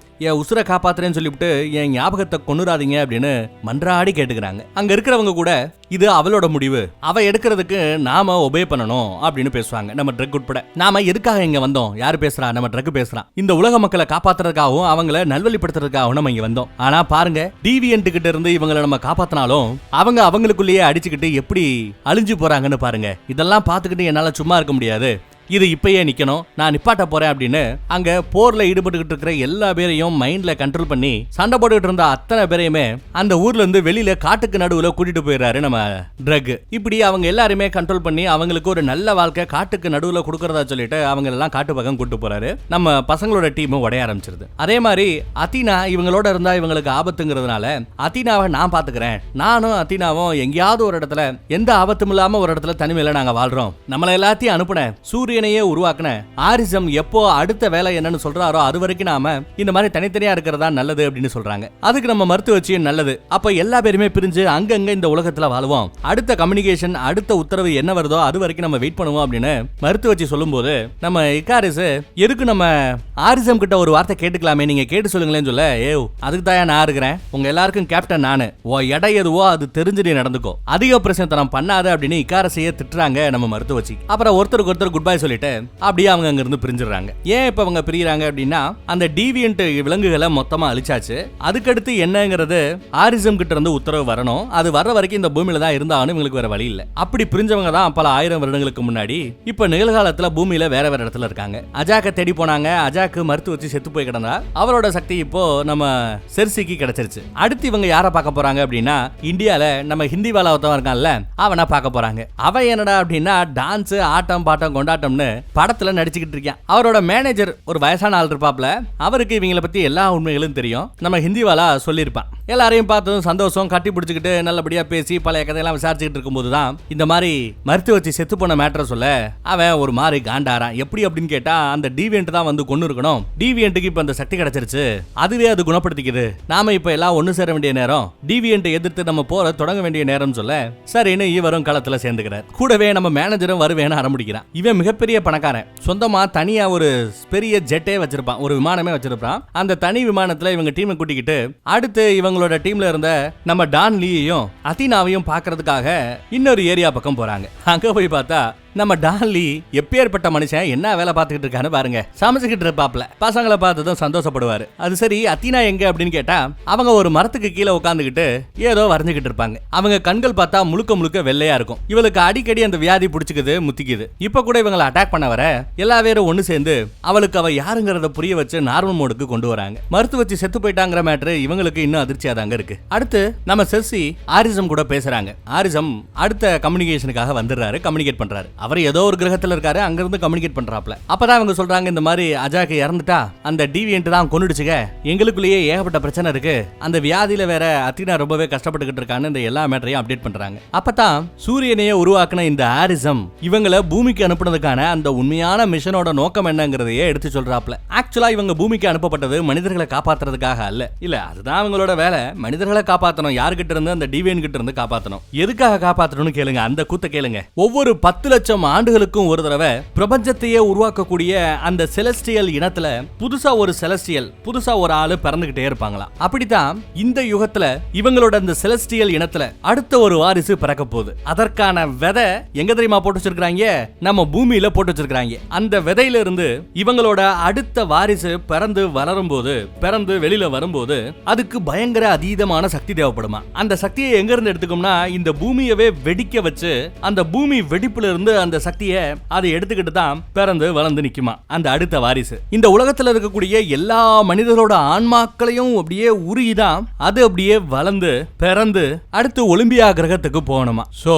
Speaker 1: என் உசுரை காப்பாத்துறேன்னு சொல்லிவிட்டு என் ஞாபகத்தை கொண்டுறாதீங்க அப்படின்னு மன்றாடி கேட்டுக்கிறாங்க. அங்க இருக்கிறவங்க கூட இது அவளோட முடிவு, அவ எடுக்கிறதுக்கு நாம ஒபே பண்ணணும் அப்படின்னு பேசுவாங்க. நம்ம ட்ரக் உட்பட நாம எதுக்காக இங்க வந்தோம், யாரு பேசுறா, நம்ம ட்ரக் பேசுறான். இந்த உலக மக்களை காப்பாத்துறதுக்காகவும் அவங்கள நல்வழிப்படுத்துறதுக்காகவும் நம்ம இங்க வந்தோம். ஆனா பாருங்க, டிவியன்ட் கிட்ட இருந்து இவங்களை நம்ம காப்பாத்தினாலும் அவங்க அவங்களுக்குள்ளேயே அடிச்சுக்கிட்டு எப்படி அழிஞ்சு போறாங்கன்னு பாருங்க. இதெல்லாம் பார்த்துக்கிட்டு என்னால சும்மா இருக்க முடியாது, இது இப்பயே நிக்கணும், நான் நிப்பாட்ட போறேன் அப்படின்னு அங்க போர்ல ஈடுபட்டுக்கிட்டு இருக்கிற எல்லா பேரையும் மைண்ட்ல கண்ட்ரோல் பண்ணி சண்டை போட்டுக்கிட்டு இருந்த அத்தனை பேரையுமே அந்த ஊர்ல இருந்து வெளியில காட்டுக்கு நடுவுல கூட்டிட்டு போயிடுறாரு நம்ம ட்ரக். இப்படி அவங்க எல்லாருமே கண்ட்ரோல் பண்ணி அவங்களுக்கு ஒரு நல்ல வாழ்க்கை காட்டுக்கு நடுவுல கொடுக்கறதா சொல்லிட்டு அவங்க எல்லாம் காட்டு பக்கம் கூட்டு போறாரு. நம்ம பசங்களோட டீம் உடைய ஆரம்பிச்சிருது. அதே மாதிரி அத்தீனா இவங்களோட இருந்தா இவங்களுக்கு ஆபத்துங்கிறதுனால அத்தீனாவை நான் பாத்துக்கிறேன், நானும் அத்தீனாவும் எங்கேயாவது ஒரு இடத்துல எந்த ஆபத்தும் இல்லாம ஒரு இடத்துல தனிமையில நாங்க வாழ்றோம், நம்மள எல்லாத்தையும் அனுப்புன சூரிய உருவாக்குன ஆரிசம் எப்போ அடுத்த வேலை என்னன்னு சொல்றாரோ அது வரைக்கும் நாம இந்த மாதிரி தனித்தனியா இருக்கிறதா நல்லது அப்படின்னு சொல்றாங்க. அதுக்கு நம்ம மருத்துவச்சி நல்லது, அப்ப எல்லா பேருமே பிரிஞ்சு அங்கங்க இந்த உலகத்துல வாழ்வோம், அடுத்த கம்யூனிகேஷன் அடுத்த உத்தரவு என்ன வருதோ அது வரைக்கும் நம்ம வெயிட் பண்ணுவோம் அப்படின்னு மருத்துவச்சி சொல்லும் போது நம்ம இக்காரிஸ் எதுக்கு நம்ம ஆரிசம் கிட்ட ஒரு வார்த்தை கேட்டுக்கலாமே, நீங்க கேட்டு சொல்லுங்களேன்னு சொல்ல, அதுக்கு தான் நான் இருக்கிறேன், உங்க எல்லாருக்கும் கேப்டன் நானு, ஓ எடை எதுவோ அது தெரிஞ்சு நீ நடந்துக்கோ, அதிக பிரச்சனை பண்ணாத அப்படின்னு இக்காரசையே திட்டுறாங்க நம்ம மருத்துவச்சி. அப்புறம் ஒருத்தருக்கு ஒருத்தர் குட் பை சொல்லிட்டு அப்படியே அவங்க அங்க இருந்து பிரிஞ்சிடறாங்க. ஏன் இப்ப அவங்க பிரியறாங்க அப்படின்னா அந்த டீவியன்ட் விலங்குகளை மொத்தமா அழிச்சாச்சு, அதுக்கடுத்து என்னங்கிறது ஆரிசம் கிட்ட இருந்து உத்தரவு வரணும், அது வர வரைக்கும் இந்த பூமியில தான் இருந்தாலும் இவங்களுக்கு வேற வழி இல்ல. அப்படி பிரிஞ்சவங்க தான் பல ஆயிரம் வருடங்களுக்கு முன்னாடி இப்ப நிகழ்காலத்துல பூமியில வேற வேற இடத்துல இருக்காங்க. அஜாக்க தேடி போனாங்க. அஜாக்கு மருத்துவ வச்சு செத்து போய் கிடந்தா அவரோட சக்தி இப்போ நம்ம செர்சிக்கு கிடைச்சிருச்சு. அடுத்து இவங்க யார பார்க்க போறாங்க அப்படின்னா இந்தியால நம்ம ஹிந்தி வாலா ஒருத்தவன் இருக்கான்ல அவனை பார்க்க போறாங்க. அவன் என்னடா அப்படின்னா டான்ஸ் ஆட்டம் பாட்டம் கொண்டாட்டம்னு படத்துல நடிச்சுக்கிட்டு இருக்கான். அவரோட மேனேஜர் ஒரு வயசான ஆள் இருப்பாப்ல, அவருக்கு இவங்களை பத்தி எல்லா உண்மைகளும் தெரியும். நம்ம ஹிந்தி வாலா சொல்லியிருப்பான். எல்லாரையும் பார்த்ததும் சந்தோஷம், கட்டி பிடிச்சிக்கிட்டு நல்லபடியா பேசி பழைய கதையெல்லாம் விசாரிச்சுக்கிட்டு இருக்கும்போது தான் இந்த மாதிரி மருத்துவச்சி செத்து போன மேட்டரை சொல்ல அவன் ஒரு மாதிரி காண்டாரான். எப்படி அப்படின்னு கேட்டா அந்த டிவியன்ட் தான் வந்து கொண்டு இருக்கணும், டிவியன்ட்டுக்கு இப்ப அந்த சக்தி கிடைச்சிருச்சு, அதுவே அது குணப்படுத்திக்குது, நாம இப்ப எல்லாம் ஒண்ணு சேர வேண்டிய நேரம், டிவியன்ட்டை எதிர்த்து நம்ம போற தொடங்க வேண்டிய நேரம் சொல்ல சரின்னு இவரும் களத்துல சேர்ந்துக்கிறார். கூடவே நம்ம மேனேஜரும் வருவேன்னு ஆரம்பிக்கிறான். இவன் மிகப்பெரிய பணக்காரன், சொந்தமா தனியா ஒரு பெரிய ஜெட்டே வச்சிருப்பான், ஒரு விமானமே வச்சிருப்பான். அந்த தனி விமானத்துல இவங்க டீமை கூட்டிக்கிட்டு அடுத்து இவங்களோட டீம்ல இருந்த நம்ம டான் லீயையும் அத்தீனாவையும் பாக்குறதுக்காக இன்னொரு ஏரியா பக்கம் போறாங்க. அங்க போய் பார்த்தா நம்ம டான்லி எப்பேற்பட்ட மனுஷன், என்ன வேலை பார்த்துக்கிட்டு இருக்கான்னு பாருங்க, சமைச்சுக்கிட்டு இருப்பாப்ல. பசங்களை பார்த்ததும் சந்தோஷப்படுவாரு. அது சரி அத்தீனா எங்க அப்படின்னு கேட்டா அவங்க ஒரு மரத்துக்கு கீழே உட்காந்துக்கிட்டு ஏதோ வரைஞ்சுக்கிட்டு இருப்பாங்க. அவங்க கண்கள் பார்த்தா முழுக்க முழுக்க வெள்ளையா இருக்கும். இவளுக்கு அடிக்கடி அந்த வியாதி பிடிச்சிக்குது, முத்திக்குது. இப்ப கூட இவங்களை அட்டாக் பண்ண வர எல்லா பேரும் ஒண்ணு சேர்ந்து அவளுக்கு அவ யாருங்கிறத புரிய வச்சு நார்மல் மோடுக்கு கொண்டு வராங்க. மருத்துவச்சி செத்து போயிட்டாங்கிற மேட்ரு இவங்களுக்கு இன்னும் அதிர்ச்சியா தாங்க இருக்கு. அடுத்து நம்ம செர்சி ஆரிசம் கூட பேசுறாங்க. ஆரிசம் அடுத்த கம்யூனிகேஷனுக்காக வந்துடுறாரு, கம்யூனிகேட் பண்றாரு. அவர் ஏதோ ஒரு கிரகத்துல இருக்காரு, அங்க இருந்து கம்யூனிகேட் பண்றாப்ல. அப்பதான் அவங்க சொல்றாங்க, இந்த மாதிரி அஜாக்கு இறந்துட்டா, அந்த டிவியன்ட் தான் கொன்னுடுச்சுங்க, எங்களுக்குள்ளேயே ஏகப்பட்ட பிரச்சனை இருக்கு, அந்த வியாதியில வேற அத்தினா ரொம்பவே கஷ்டப்பட்டுக்கிட்டு இருக்கான்னு இந்த எல்லா மேட்டரையும் அப்டேட் பண்றாங்க. அப்பதான் சூரியனையே உருவாக்குன இந்த ஆரிசம் இவங்களை பூமிக்கு அனுப்புனதுக்கான அந்த உண்மையான மிஷனோட நோக்கம் என்னங்கிறதையே எடுத்து சொல்றாப்ல. ஆக்சுவலா இவங்க பூமிக்கு அனுப்பப்பட்டது மனிதர்களை காப்பாத்துறதுக்காக அல்ல. இல்ல, அதுதான் அவங்களோட வேலை, மனிதர்களை காப்பாத்தணும், யாருக்கிட்ட இருந்து, அந்த டிவியன் கிட்ட இருந்து காப்பாத்தணும். எதுக்காக காப்பாத்தணும்னு கேளுங்க, அந்த கூத்த கேளுங்க. ஒவ்வொரு 10 லட்சம் ஆண்டுகளுக்கும் ஒரு தடவை பிரபஞ்சத்தையே உருவாக்கக்கூடிய அந்த செலஸ்டியல் இனத்துல புதுசா ஒரு செலஸ்டியல், புதுசா ஒரு ஆளு பிறந்துகிட்டே இருப்பாங்களாம். அப்படித்தான் இந்த யுகத்துல இவங்களோட அந்த செலஸ்டியல் இனத்துல அடுத்த ஒரு வாரிசு பிறக்க போகுது. அதற்கான விதை எங்க தெரியுமா போட்டு வச்சிருக்காங்க? நம்ம பூமியில போட்டு வச்சிருக்காங்க. அந்த விதையில இருந்து இவங்களோட அடுத்த வாரிசு பிறந்து வளரும் போது, பிறந்து வெளியில வரும்போது அதுக்கு பயங்கர அதீதமான சக்தி தேவைப்படுமா. அந்த சக்தியை எங்க இருந்து எடுத்துக்கோம்னா, இந்த பூமியவே வெடிக்க வச்சு அந்த பூமி வெடிப்புல இருந்து அந்த சக்தியை அதை எடுத்துக்கிட்டு தான் பிறந்து வளர்ந்து நிக்குமா அந்த அடுத்த வாரிசு. இந்த உலகத்துல இருக்கக்கூடிய எல்லா மனிதர்களோட ஆன்மாக்களையும் அப்படியே உருகிதான் அது அப்படியே வளர்ந்து பிறந்து அடுத்து ஒலிம்பியா கிரகத்துக்கு போகணுமா. சோ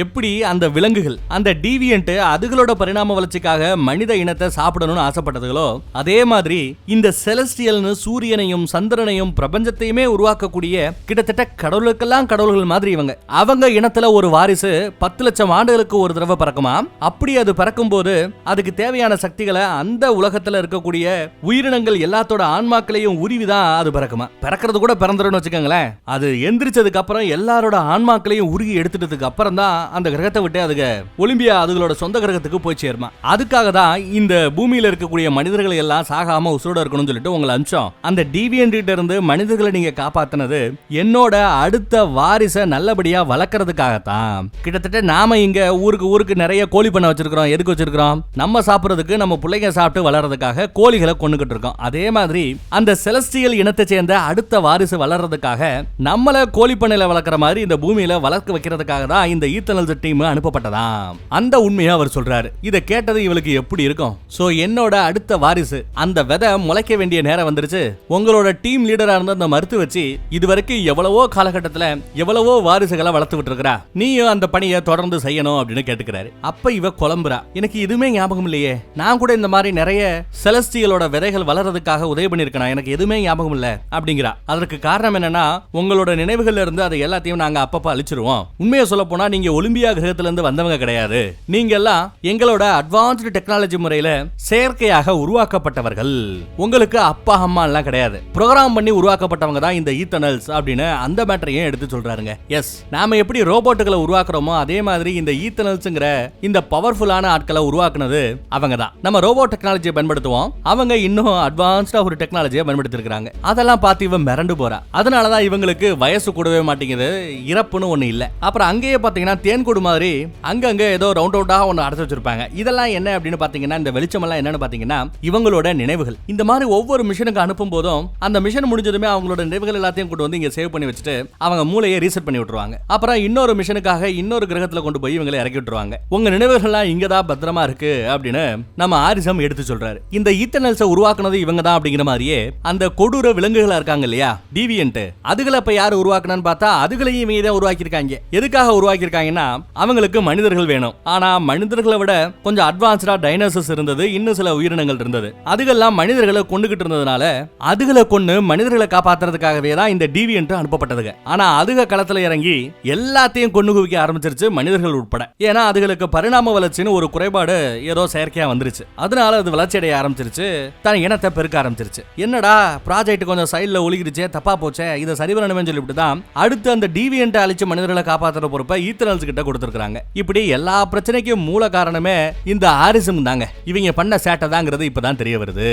Speaker 1: எப்படி அந்த விலங்குகள், அந்த டீவியன்ட் அதுகளோட பரிணாம வளர்ச்சிக்காக மனித இனத்தை சாப்பிடணும்னு ஆசைப்பட்டதுகளோ, அதே மாதிரி இந்த செலஸ்டியல்னு சூரியனையும் சந்திரனையும் பிரபஞ்சத்தையுமே உருவாக்கக்கூடிய கிட்டத்தட்ட கடவுளுக்கெல்லாம் கடவுள்கள் மாதிரி இவங்க, அவங்க இனத்துல ஒரு வாரிசு 10 லட்சம் ஆண்டுகளுக்கு ஒரு தடவை பிறக்குமா. அப்படி அது பிறக்கும் போது அதுக்கு தேவையான சக்திகளை அந்த உலகத்துல இருக்கக்கூடிய உயிரினங்கள் எல்லாத்தோட ஆன்மாக்களையும் உருவிதான் அது பிறக்குமா. பிறக்கிறது கூட பிறந்துடும் வச்சுக்கோங்களேன். அது எந்திரிச்சதுக்கு அப்புறம் எல்லாரோட ஆன்மாக்களையும் உருகி எடுத்துட்டதுக்கு அப்புறம் தான் அந்த கிரகத்தை விட்டு அதுக்கு ஒலிம்பியா அதுகளோட சொந்த கிரகத்துக்கு போய் சேருமா. அதுக்காக தான் இந்த பூமியில இருக்கக்கூடிய மனிதர்களை எல்லாம் சாகாம உசுரோட இருக்கணும்னு சொல்லிட்டு உங்களை அனுப்பிச்சோம். அந்த டிவியன்ட் கிட்ட இருந்து மனிதர்களை நீங்க காப்பாத்தினது என்னோட அடுத்த வாரிசை நல்லபடியா வளர்க்கறதுக்காகத்தான். கிட்டத்தட்ட நாம இங்க ஊருக்கு நிறைய கோழி பண்ண வச்சிருக்கிறோம். எதுக்கு வச்சிருக்கிறோம்? நம்ம சாப்பிடுறதுக்கு, நம்ம பிள்ளைங்க சாப்பிட்டு வளர்றதுக்காக கோழிகளை கொண்டுகிட்டு இருக்கோம். அதே மாதிரி அந்த செலஸ்டியல் இனத்தை சேர்ந்த அடுத்த வாரிசு வளர்றதுக்காக நம்மள கோழி பண்ணையில வளர்க்கிற மாதிரி இந்த பூமியில வளர்க்க வைக்கிறதுக்காக தான் இந்த ஈத்தனல்ஸ் டீம் அனுப்பப்பட்டதாம். அந்த உண்மையை அவர் சொல்றாரு. இதை கேட்டது இவளுக்கு எப்படி இருக்கும்? சோ என்னோட அடுத்த வாரிசு, அந்த விதை முளைக்க வேண்டிய நேரம் வந்துருச்சு. உங்களோட டீம் லீடரா இருந்த அந்த மருத்து வச்சு இதுவரைக்கும் எவ்வளவோ காலகட்டத்துல எவ்வளவோ வாரிசுகளை வளர்த்து விட்டு இருக்கா, நீயும் அந்த பணியை தொடர்ந்து செய்யணும் அப்படின்னு கேட்டுக்கிறாரு. அப்ப இவ குழம்புறா, எனக்கு இதுமே ஞாபகம் இல்லையே, நான் கூட இந்த மாதிரி நிறைய செலஸ்டியலோட விதைகள் வளர்றதுக்காக உதவி பண்ணிருக்கேன், எனக்கு எதுவுமே ஞாபகம் இல்ல அப்படிங்கிறா. அதற்கு காரணம் என்னன்னா, உங்களோட நினைவுகள்ல இருந்து அதை எல்லாத்தையும் நாங்க அப்பப்ப அழிச்சிருவோம். உண்மையை சொல்ல போனா நீங்க ஒலிம்பியா கிரகத்துல இருந்து வந்தவங்க கிடையாது. நீங்க எல்லாம் எங்களோட அட்வான்ஸ்டு டெக்னாலஜி முறையில செயற்கையாக உருவாக்கப்பட்டவர்கள். உங்களுக்கு அப்பா அம்மா எல்லாம் கிடையாது, ப்ரோகிராம் பண்ணி உருவாக்கப்பட்டவங்க தான் இந்த ஈத்தனல்ஸ் அப்படின்னு அந்த மேட்டரையும் எடுத்து சொல்றாருங்க. எஸ், நாம எப்படி ரோபோட்டுகளை உருவாக்குறோமோ அதே மாதிரி இந்த ஈத்தனல்ஸ்ங்கிற இந்த பவர்ஃபுல்லான ஆட்களை உருவாக்குனது அவங்க தான். நம்ம ரோபோ டெக்னாலஜியை பயன்படுத்துவோம், அவங்க இன்னும் அட்வான்ஸ்டா ஒரு டெக்னாலஜியை பயன்படுத்தி இருக்காங்க. அதெல்லாம் பார்த்து இவன் மிரண்டு போறா. அதனாலதான் இவங்களுக்கு வயசு கூடவே மாட்டேங்குது, இறப்புன்னு ஒண்ணு இல்ல. அப்புறம் அங்கேயே பாத்தீங்கன்னா தேன்கூடு மாதிரி அங்கங்க ஏதோ ரவுண்ட் ரவுண்டா ஒன்னு அடைச்சு வச்சிருப்பாங்க. இதெல்லாம் என்ன அப்படின்னு பாத்தீங்கன்னா, இந்த வெளிச்சம் எல்லாம் என்னன்னு பாத்தீங்கன்னா இவங்களோட நினைவுகள். இந்த மாதிரி ஒவ்வொரு மிஷனுக்கு அனுப்பும் போதும் அந்த மிஷன் முடிஞ்சதுமே அவங்களோட நினைவுகள் எல்லாத்தையும் கொண்டு வந்து இங்க சேவ் பண்ணி வச்சுட்டு அவங்க மூளையை ரீசெட் பண்ணி விட்டுருவாங்க. அப்புறம் இன்னொரு மிஷனுக்காக இன்னொரு கிரகத்துல கொண்டு போய் இவங்களை இறக்கி விட்டுருவாங்க. உங்க நினைவுகள்லாம் இங்கதான் பத்திரமா இருக்கு அப்படின்னு நம்ம ஆரிசம் எடுத்து சொல்றாரு. இந்த ஈத்தனல்ஸை உருவாக்குனது இவங்க தான் அப்படிங்கிற மாதிரியே அந்த கொடூர விலங்குகளா இருக்காங்க இல்லையா, டீவியன்ட், அதுகளை இப்ப யாரு உருவாக்குனான்னு பார்த்தா அதுகளையும் இவங்க தான் உருவாக்கியிருக்காங்க. எதுக்காக உருவாக்கியிருக்காங்கன்னா, அவங்களுக்கு மனிதர்கள் வேணும். ஆனா மனிதர்களை விட கொஞ்சம் அட்வான்ஸ்டா டைனோசர்ஸ் இருந்தது, இன்னும் சில உயிரினங்கள் இருந்தது. அதுகெல்லாம் மனிதர்களை கொண்டுகிட்டு இருந்ததுனால அதுகளை கொண்டு மனிதர்களை காப்பாத்துறதுக்காகவே தான் இந்த டீவியன்ட் அனுப்பப்பட்டதுங்க. ஆனா அதுக களத்துல இறங்கி எல்லாத்தையும் கொண்டு குவிக்க ஆரம்பிச்சிருச்சு, மனிதர்கள் உட்பட. ஏன்னா அதுகளுக்கு பரிணாம வளர்ச்சின்னு ஒரு குறைபாடு ஏதோ செயற்கையா வந்துருச்சு. அதனால அது வளர்ச்சி அடைய ஆரம்பிச்சிருச்சு, தன் இனத்தை பெருக்க ஆரம்பிச்சிருச்சு. என்னடா ப்ராஜெக்ட் கொஞ்சம் சைடுல ஒழுகிருச்சே, தப்பா போச்சே, இதை சரி பண்ணணும்னு சொல்லிட்டு தான் அடுத்து அந்த டீவியன்ட் அழிச்சு மனிதர்களை காப்பாற்றுற பொறுப்பை ஈத்தனல்ஸ் கிட்ட கொடுத்திருக்காங்க. இப்படி எல்லா பிரச்சனைக்கும் மூல காரணமே இந்த ஆரிசம் தாங்க. இவங்க பண்ண சேட்டை தாங்கிறது இப்பதான் தெரிய வருது.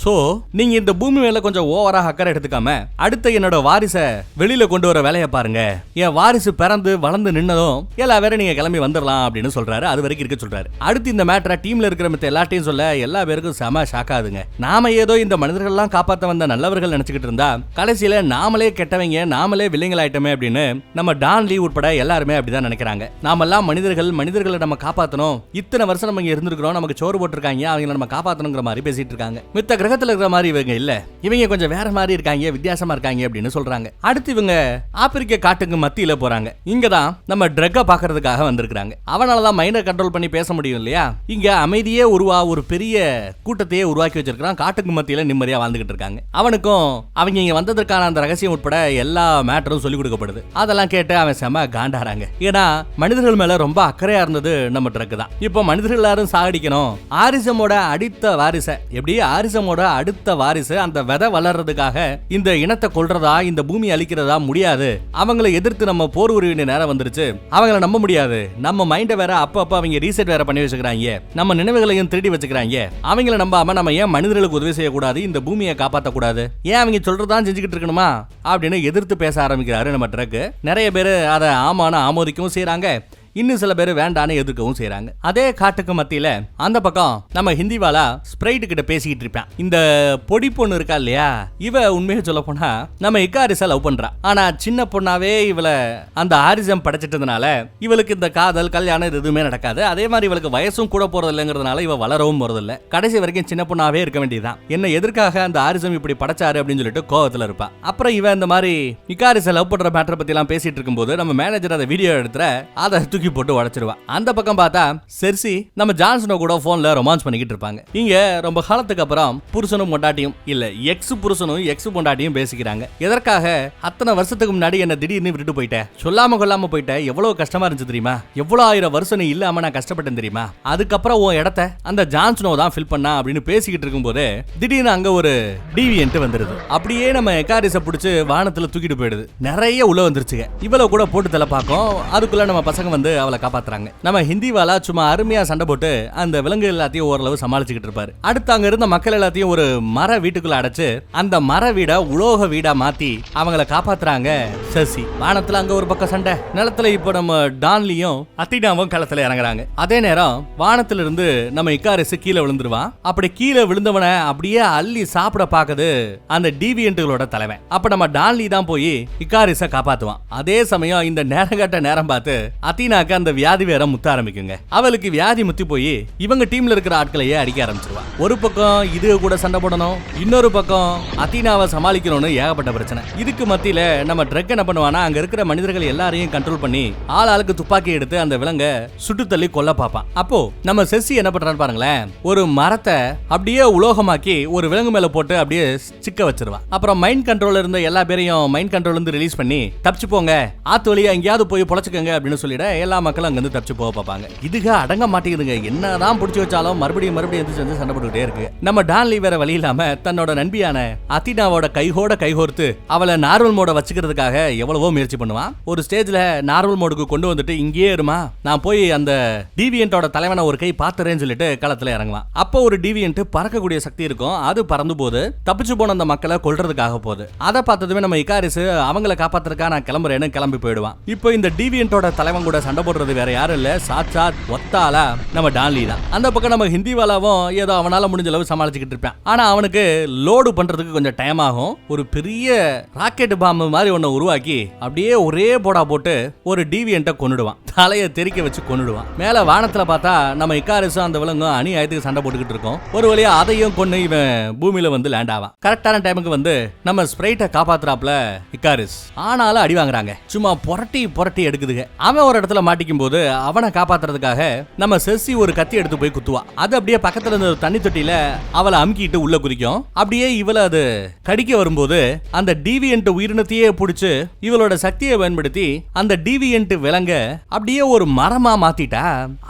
Speaker 1: சோ நீங்க இந்த பூமி மேல கொஞ்சம் ஓவரா அக்கறை எடுத்துக்காம அடுத்த என்னோட வாரிசை வெளியில கொண்டு வர வேலையை பாருங்க. என் வாரிசு பிறந்து வளர்ந்து நின்னதும் எல்லா பேரும் நீங்க கிளம்பி வந்துடலாம் அப்படின்னு சொல்றாரு. அது வரைக்கும் இருக்க சொல்றாரு. அடுத்து இந்த மேட்டரை டீம்ல இருக்கிற மத்த எல்லாத்தையும் சொல்ல எல்லா பேருக்கும் செம ஷாக் ஆகுதுங்க. நாம ஏதோ இந்த மனிதர்கள் எல்லாம் காப்பாற்ற வந்த நல்லவர்கள் நினைச்சுக்கிட்டு இருந்தா கடைசியில நாமளே கெட்டவங்க, நாமளே வில்லைங்கள் ஆயிட்டமே அப்படின்னு நம்ம டான்லி உட்பட எல்லாருமே அப்படிதான் நினைக்கிறாங்க. நாமெல்லாம் மனிதர்களை நம்ம காப்பாற்றணும், இத்தனை வருஷம் நம்ம இங்க இருந்திருக்கிறோம், நமக்கு சோறு போட்டிருக்காங்க, அவங்களை நம்ம காப்பாற்றணுங்கிற மாதிரி பேசிட்டு இருக்காங்க. மித்த கிரகத்துல இருக்கிற மாதிரி இவங்க இல்ல, இவங்க கொஞ்சம் வேற மாதிரி இருக்காங்க, வித்தியாசமா இருக்காங்க அப்படின்னு சொல்றாங்க. அடுத்து இவங்க ஆப்பிரிக்க காட்டுக்கு மத்தியில போறாங்க. இங்கதான் நம்ம ட்ரக்க பாக்குறதுக்காக வந்திருக்காங்க. அவனாலதான் தான் மைண்டை கண்ட்ரோல் பண்ணி பேச முடியும் இல்லையா? இங்க அமைதியே ஒரு பெரிய கூட்டத்தையே உருவாக்கி வச்சிருக்கான். காட்டுக்கு மத்தியில நிம்மதியா வாழ்ந்துகிட்டு இருக்காங்க. அவனுக்கும் அவங்க இங்க வந்ததற்கான அந்த ரகசியம் உட்பட எல்லா மேட்டரும் சொல்லி கொடுக்கப்படுது. அதெல்லாம் கேட்டு அவன் செம காண்டாராங்க. ஏன்னா மனிதர்கள் மேல ரொம்ப அக்கறையா இருந்தது நம்ம ட்ரக் தான். இப்போ மனிதர்கள் எல்லாரும் சாகடிக்கணும். ஆரிசமோட அடுத்த வாரிசை எப்படி ஆரிசமோட அடுத்த வாரிசு அந்த விதை வளர்றதுக்காக இந்த இனத்தை கொல்றதா இந்த பூமி அழிக்கிறதா முடியாது. அவங்களை எதிர்த்து நம்ம போர் உரிய நேரம் வந்துருச்சு. அவங்கள நம்ப முடியாது. நம்ம மைண்ட வேற அப்பப்ப அவங்க ரீசெட் வேற பண்ணி வச்சுக்கிறாங்க. நம்ம நினைவுகளையும் திருடி வச்சுக்கிறாங்க. அவங்கள நம்பாம நம்ம ஏன் மனிதர்களுக்கு உதவி செய்யக்கூடாது? இந்த பூமியை காப்பாற்ற கூடாது? ஏன் அவங்க சொல்றதான் செஞ்சுக்கிட்டு இருக்கணுமா அப்படின்னு எதிர்த்து பேச ஆரம்பிக்கிறாரு நம்ம ட்ரக். நிறைய பேர் அதை ஆமான்னு ஆமோதிக்கவும் செய்யறாங்க. இன்னும் சில பேர் வேண்டான்னு எதிர்க்கவும் செய்யறாங்க. அதே காட்டுக்கு மத்தியில அந்த பக்கம் நம்ம ஹிந்திவாலா ஸ்பிரைட் கிட்ட பேசிக்கிட்டு இருப்பான். இந்த பொடி பொண்ணு இருக்கா இல்லையா, இவ உண்மையை சொல்ல போனா நம்ம இக்காரிஸை லவ் பண்றா. ஆனா சின்ன பொண்ணாவே இவளை அந்த ஆரிசம் படைச்சிட்டதுனால இவளுக்கு இந்த காதல் கல்யாணம் எதுவுமே நடக்காது. அதே மாதிரி இவளுக்கு வயசும் கூட போறது இல்லைங்கிறதுனால இவ வளரவும் போறதில்ல. கடைசி வரைக்கும் சின்ன பொண்ணாவே இருக்க வேண்டியதுதான். என்ன எதற்காக அந்த ஆரிசம் இப்படி படைச்சாரு அப்படின்னு சொல்லிட்டு கோவத்துல இருப்பா. அப்புறம் இவ இந்த மாதிரி இக்காரிஸை லவ் பண்ற மேட்டரை பத்தி எல்லாம் பேசிட்டு இருக்கும்போது நம்ம மேனேஜர் அதை வீடியோ எடுத்துற அதை போட்டு உடைச்சிருவா. அந்த பக்கம் பார்த்தா செர்சி நம்ம ஜான்சனோ கூட போன்ல ரொமான்ஸ் பண்ணிக்கிட்டு இருப்பாங்க. இங்க ரொம்ப காலத்துக்கு அப்புறம் புருஷனும் பொண்டாட்டியும் இல்ல எக்ஸ் புருஷனும் எக்ஸ் பொண்டாட்டியும் பேசிக்கிறாங்க. எதற்காக அத்தனை வருஷத்துக்கு முன்னாடி என்ன திடீர்னு விட்டுட்டு போயிட்டேன், சொல்லாம கொள்ளாம போயிட்டேன், எவ்வளவு கஷ்டமா இருந்துச்சு தெரியுமா, எவ்வளவு 1000 வருஷம் நீ இல்லாம நான் கஷ்டப்பட்டேன் தெரியுமா, அதுக்கப்புறம் உன் இடத்த அந்த ஜான்சனோ தான் ஃபில் பண்ணா அப்படின்னு பேசிக்கிட்டு இருக்கும்போது திடீர்னு அங்க ஒரு டிவியன்ட் வந்துருது. அப்படியே நம்ம எக்காரிஸை பிடிச்சு வானத்துல தூக்கிட்டு போயிடுது. நிறைய உள்ள வந்துருச்சுங்க. இவ்வளவு கூட போட்டு தலை பார்க்கும். அதுக்குள்ள நம்ம பசங்க வந்து அவளை காப்பாத்துறாங்க. நம்ம ஹிந்திவாலா சும்மா அருமையா சண்டை போட்டு அந்த விலங்கு எல்லாத்தையும் ஓரளவு சமாளிச்சுக்கிட்டு இருப்பாரு. அடுத்து அங்க இருந்த மக்கள் எல்லாத்தையும் ஒரு மர வீட்டுக்குள்ள அடைச்சு அந்த மர வீட உலோக வீடா மாத்தி அவங்கள காப்பாத்துறாங்க சசி. வானத்துல அங்க ஒரு பக்கம் சண்டை, நிலத்துல இப்போ நம்ம டான்லியும் அத்தினாவும் களத்துல இறங்குறாங்க. அதே நேரம் வானத்துல இருந்து நம்ம இக்காரிஸ் கீழே விழுந்துருவான். அப்படி கீழே விழுந்தவனை அப்படியே அள்ளி சாப்பிட பாக்குது அந்த டிவியன்ட்டுகளோட தலைவன். அப்ப நம்ம டான்லி தான் போய் இக்காரிஸை காப்பாத்துவான். அதே சமயம் இந்த நேரங்கட்ட நேரம் பார்த்து அத்தினாக்கு அந்த வியாதி வேற முத்த ஆரம்பிக்குங்க. அவளுக்கு வியாதி முத்தி போய் இவங்க டீம்ல இருக்கிற ஆட்களையே அடிக்க ஆரம்பிச்சிருவா. ஒரு பக்கம் இது கூட சண்டை போடணும், இன்னொரு பக்கம் அத்தினாவை சமாளிக்கணும்னு ஏகப்பட்ட பிரச்சனை. இதுக்கு மத்தியில நம்ம ட்ரக் என்ன பண்ணுவானா அங்க இருக்கிற மனிதர்கள் எல்லாரையும் கண்ட்ரோல் பண்ணி ஆளுக்கு துப்பாக்கி எடுத்து அந்த விலங்க சுட்டு தள்ளி கொல்ல பாப்பான். அப்போ நம்ம செர்சி என்ன பண்றான்னு பாருங்களேன், ஒரு மரத்தை அப்படியே உலோகமாக்கி ஒரு விலங்கு மேல போட்டு அப்படியே சிக்க வச்சிருவான். அப்புறம் மைண்ட் கண்ட்ரோல் இருந்த எல்லா பேரையும் மைண்ட் கண்ட்ரோல் இருந்து ரிலீஸ் பண்ணி தப்பிச்சு போங்க, ஆத்து வழியா எங்கேயாவது போய் பொழைச்சுக்கங்க அப்படின்னு சொல்லிட எல்லா மக்களும் அங்க இருந்து தப்பிச்சு போக பார்ப்பாங்க. இதுக அடங்க மாட்டேங்குதுங்க. என்னதான் பிடிச்சி வச்சாலும் மறுபடியும் எந்திரிச்சு சண்டை போட்டுக்கிட்டே இருக்கு. நம்ம டான்லி வேற வழி இல்லாம தன்னோட நண்பியான அத்தினாவோட கைகோர்த்து அவளை நார்மல் மோட வச்சுக்கிறதுக்காக எவ்வளவோ முயற்சி பண்ணுவான். ஒரு ஸ்டேஜ்ல நார்மல் மோடுக்கு கொண்டு வந்துட்டு இங்கேயே இருமா, நான் போய் அந்த டிவியன்ட்டோட தலைவனை ஒரு கை பாத்துறேன்னு சொல்லிட்டு களத்துல இறங்குவான். அப்போ ஒரு டிவியன்ட் பறக்கக்கூடிய சக்தி இருக்கும். அது பறந்து போது தப்பிச்சு போன அந்த மக்களை கொல்றதுக்காக போகுது. அதை பார்த்ததுமே நம்ம இக்காரிஸ் அவங்களை காப்பாத்துறதுக்காக நான் கிளம்புறேன்னு கிளம்பி போயிடுவான். இப்போ இந்த டிவியன்ட்டோட தலைவன் கூட சண்டை போடுறது வேற யாரும் இல்ல, சாட்சாத் ஒத்தாலா நம்ம டான்லி தான். அந்த பக்கம் நம்ம ஹிந்திவாலாவும் ஏதோ அவனால முடிஞ்ச அளவு சமாளிச்சுக்கிட்டு இருப்பான். ஆனா அவனுக்கு லோடு பண்றதுக்கு கொஞ்சம் டைம் ஆகும். ஒரு பெரிய ராக்கெட் பாம்பு மாதிரி ஒன்ன உருவாக்கி அப்படியே ஒரே போடா போட்டு ஒரு டிவியன்ட்ட கொன்னுடுவான். தலையை தெறிக்க வச்சு கொன்னுடுவான். மேல வானத்துல பார்த்தா நம்ம இக்காரிஸும் அந்த விலங்கும் அநியாயத்துக்கு சண்டை போட்டுக்கிட்டு இருக்கோம். ஒரு வழியா அதையும் கொண்டு இவன் பூமியில வந்து லேண்ட் ஆவான். கரெக்டான டைமுக்கு வந்து நம்ம ஸ்பிரைட்டை காப்பாத்துறாப்ல இக்காரிஸ். ஆனாலும் அடி வாங்குறாங்க. சும்மா புரட்டி எடுக்குதுங்க. அவன் ஒரு இடத்துல மாட்டிக்கும் போது அவனை காப்பாத்துறதுக்காக நம்ம செர்சி ஒரு கத்தி எடுத்து போய் குத்துவா. அது அப்படியே பக்கத்துல இருந்த தண்ணி தொட்டியில அவளை அமுக்கிட்டு உள்ள குதிக்கும். அப்படியே இவளை அது கடிக்க வரும்போது அந்த டிவியன்ட் உயிரினத்தையே பிடிச்சு இவளோட சக்தியை பயன்படுத்தி அந்த டிவியன்ட் விலங்க அப்படியே ஒரு மரமா மாத்திட்டா.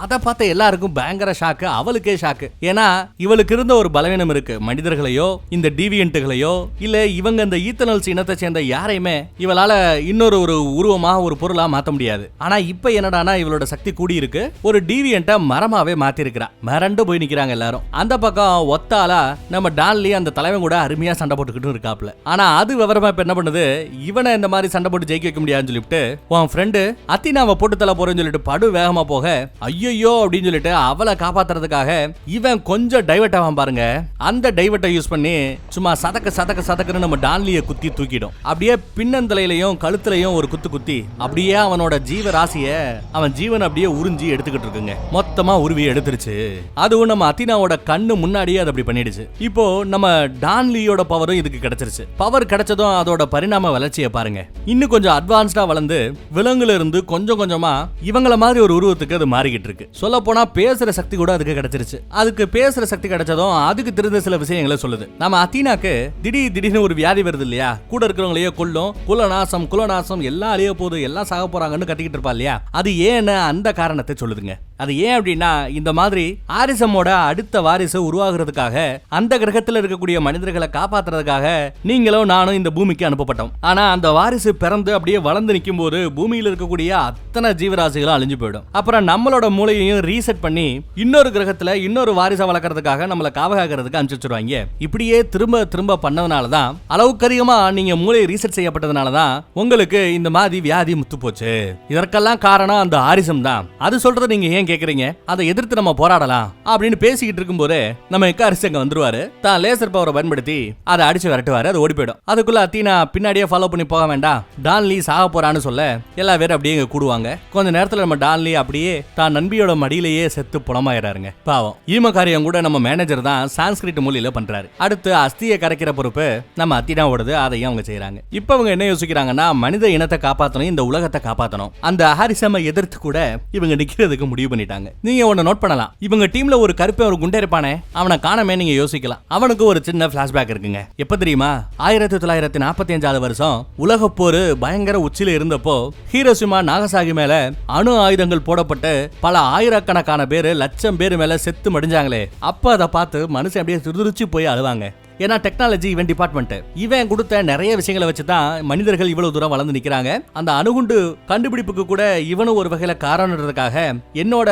Speaker 1: அதை பார்த்த எல்லாருக்கும் பயங்கர ஷாக்கு. அவளுக்கே ஷாக்கு. ஏன்னா இவளுக்கு இருந்த ஒரு பலவீனம் இருக்கு. மனிதர்களையோ இந்த டிவியன்ட்டுகளையோ இல்ல இவங்க இந்த ஈத்தனல்ஸ் இனத்தை சேர்ந்த யாரையுமே இவளால இன்னொரு ஒரு உருவமா ஒரு பொருளா மாத்த முடியாது. ஆனா இப்ப என்னடானா இவளோட சக்தி கூடி இருக்கு. ஒரு டிவியன்ட்ட மரமாவே மாத்தி இருக்கிறா. மரண்டு போய் நிக்கிறாங்க எல்லாரும். அந்த பக்கம் ஒத்தாலா நம்ம டான்லி அந்த தலைவன் கூட அருமையா சண்டை போட்டுக்கிட்டு இருக்காப்ல. ஆனா அது விவரமா இப்ப என்ன பண்ணுது, இவனை இந்த மாதிரி சண்டை போட்டு ஜெயிக்க வைக்க முடியாதுன்னு சொல்லிட்டு உன் ஃப்ரெண்டு அத்தினாவை போட்டு தலை போறேன்னு சொல்லிட்டு படு வேகமா போக ஐயோ அப்படின்னு சொல்லிட்டு அவளை காப்பாத்துறதுக்காக இவன் கொஞ்சம் டைவர்ட் ஆவான் பாருங்க. அந்த டைவர்ட்டை யூஸ் பண்ணி சும்மா சதக்குன்னு நம்ம டான்லியை குத்தி தூக்கிடும். அப்படியே பின்னந்தலையிலையும் கழுத்துலையும் ஒரு குத்தி அப்படியே அவனோட ஜீவ ராசிய அவன் ஜீவன் அப்படியே உறிஞ்சி எடுத்துக்கிட்டு இருக்குங்க. மொத்தமா உருவி எடுத்துருச்சு. அதுவும் நம்ம அத்தினாவோட கண்ணு முன்னாடியே அது அப்படி பண்ணிடுச்சு. இப்போ நம்ம டான்லியோட பவரும் இதுக்கு கிடைச்சிருச்சு. பவர் கிடைச்சதும் அதோட பரிணாம வளர்ச்சியை பாருங்க. இன்னும் கொஞ்சம் அட்வான்ஸ்டா வளர்ந்து விலங்குல இருந்து கொஞ்சம் கொஞ்சமா இவங்கள மாதிரி ஒரு உருவத்துக்கு அது மாறிக்கிட்டு இருக்கு. சொல்ல போனா பேசுற சக்தி கூட அதுக்கு கிடைச்சிருச்சு. அதுக்கு பேசுற சக்தி கிடைச்சதும் அதுக்கு தெரிந்த சில விஷயங்களை சொல்லுது. நம்ம அத்தீனாக்கு திடீர்னு ஒரு வியாதி வருது இல்லையா, கூட இருக்கிறவங்களையே கொல்லும், குலநாசம் எல்லாம் அழிய போகுது, எல்லாம் சாக போறாங்கன்னு கத்திக்கிட்டு இருப்பா இல்லையா, அது ஏன்னு அந்த காரணத்தை சொல்லுதுங்க. அது ஏன் அப்படின்னா, இந்த மாதிரி ஆரிசமோட அடுத்த வாரிசு உருவாகிறதுக்காக அந்த கிரகத்தில் இருக்கக்கூடிய மனிதர்களை காப்பாத்துறதுக்காக நீங்களும் நானும் இந்த பூமிக்கு அனுப்பப்பட்டோம். ஆனா அந்த வாரிசு பிறந்து அப்படியே வளர்ந்து நிற்கும் போது பூமியில் இருக்கக்கூடிய அத்தனை ஜீவராசிகளும் அழிஞ்சு போயிடும். அப்புறம் நம்மளோட மூளையையும் ரீசெட் பண்ணி இன்னொரு கிரகத்துல இன்னொரு வாரிசை வளர்க்கறதுக்காக நம்மளை காவகாக்கிறதுக்கு அனுப்பிச்சுருவாங்க. இப்படியே திரும்ப திரும்ப பண்ணதுனாலதான், அளவுக்கு அதிகமா நீங்க மூளை ரீசெட் செய்யப்பட்டதுனாலதான் உங்களுக்கு இந்த மாதிரி வியாதி முத்து போச்சு. இதற்கெல்லாம் காரணம் அந்த ஆரிசம் தான். அது சொல்றத நீங்க ஏன் கேக்குறீங்க? அதை எதிர்த்து நம்ம போராடலாம் அப்படின்னு பேசிக்கிட்டு இருக்கும் போதே நம்ம இக்காரிஸ் அங்க வந்துருவாரு. தான் லேசர் பவரை பயன்படுத்தி அதை அடிச்சு விரட்டுவாரு. அது ஓடி போயிடும். அதுக்குள்ள அத்தீனா பின்னாடியே ஃபாலோ பண்ணி போக வேண்டாம், டான்லி சாக போறான்னு சொல்ல எல்லா பேரும் அப்படியே கூடுவாங்க. கொஞ்ச நேரத்துல நம்ம டான்லி அப்படியே தான் நண்பியோட மடியிலேயே செத்து புலமாயிராருங்க. பாவம். ஈமக்காரியம் கூட நம்ம மேனேஜர் தான் சான்ஸ்கிரிட் மொழியில பண்றாரு. அடுத்து அஸ்தியை கரைக்கிற பொறுப்பு நம்ம அத்தினாவோடது. அதையும் அவங்க செய்யறாங்க. இப்ப அவங்க என்ன யோசிக்கிறாங்கன்னா, மனித இனத்தை காப்பாற்றணும், இந்த உலகத்தை காப்பாற்றணும். அந்த ஹாரிசமை எதிர்த்து கூட இவங்க நிக்கிறதுக்கு முடிவு பண்ணிட்டாங்க. நீங்க ஒன்னு நோட் பண்ணலாம். இவங்க டீம்ல ஒரு கருப்பை ஒரு குண்டே இருப்பானே, அவனை காணமே நீங்க யோசிக்கலாம். அவனுக்கு ஒரு சின்ன பிளாஷ்பேக் இருக்குங்க. எப்ப தெரியுமா? 1945 வருஷம் உலக போர் பயங்கர உச்சில இருந்தப்போ ஹீரோஷிமா நாகசாகி மேல அணு ஆயுதங்கள் போடப்பட்டு பல ஆயிரக்கணக்கான பேரு, லட்சம் பேர் மேல செத்து மடிஞ்சாங்களே, அப்ப அதை பார்த்து மனுஷன் அப்படியே துருதுருச்சு போய் அழுவாங்க. ஏன்னா டெக்னாலஜி இவன் டிபார்ட்மெண்ட், இவன் கொடுத்த நிறைய விஷயங்களை வச்சுதான் மனிதர்கள் இவ்வளவு தூரம் வளர்ந்து நிக்கிறாங்க. அந்த அணுகுண்டு கண்டுபிடிப்புக்கு கூட இவனும் ஒரு வகையில காரணம்ன்றதுக்காக என்னோட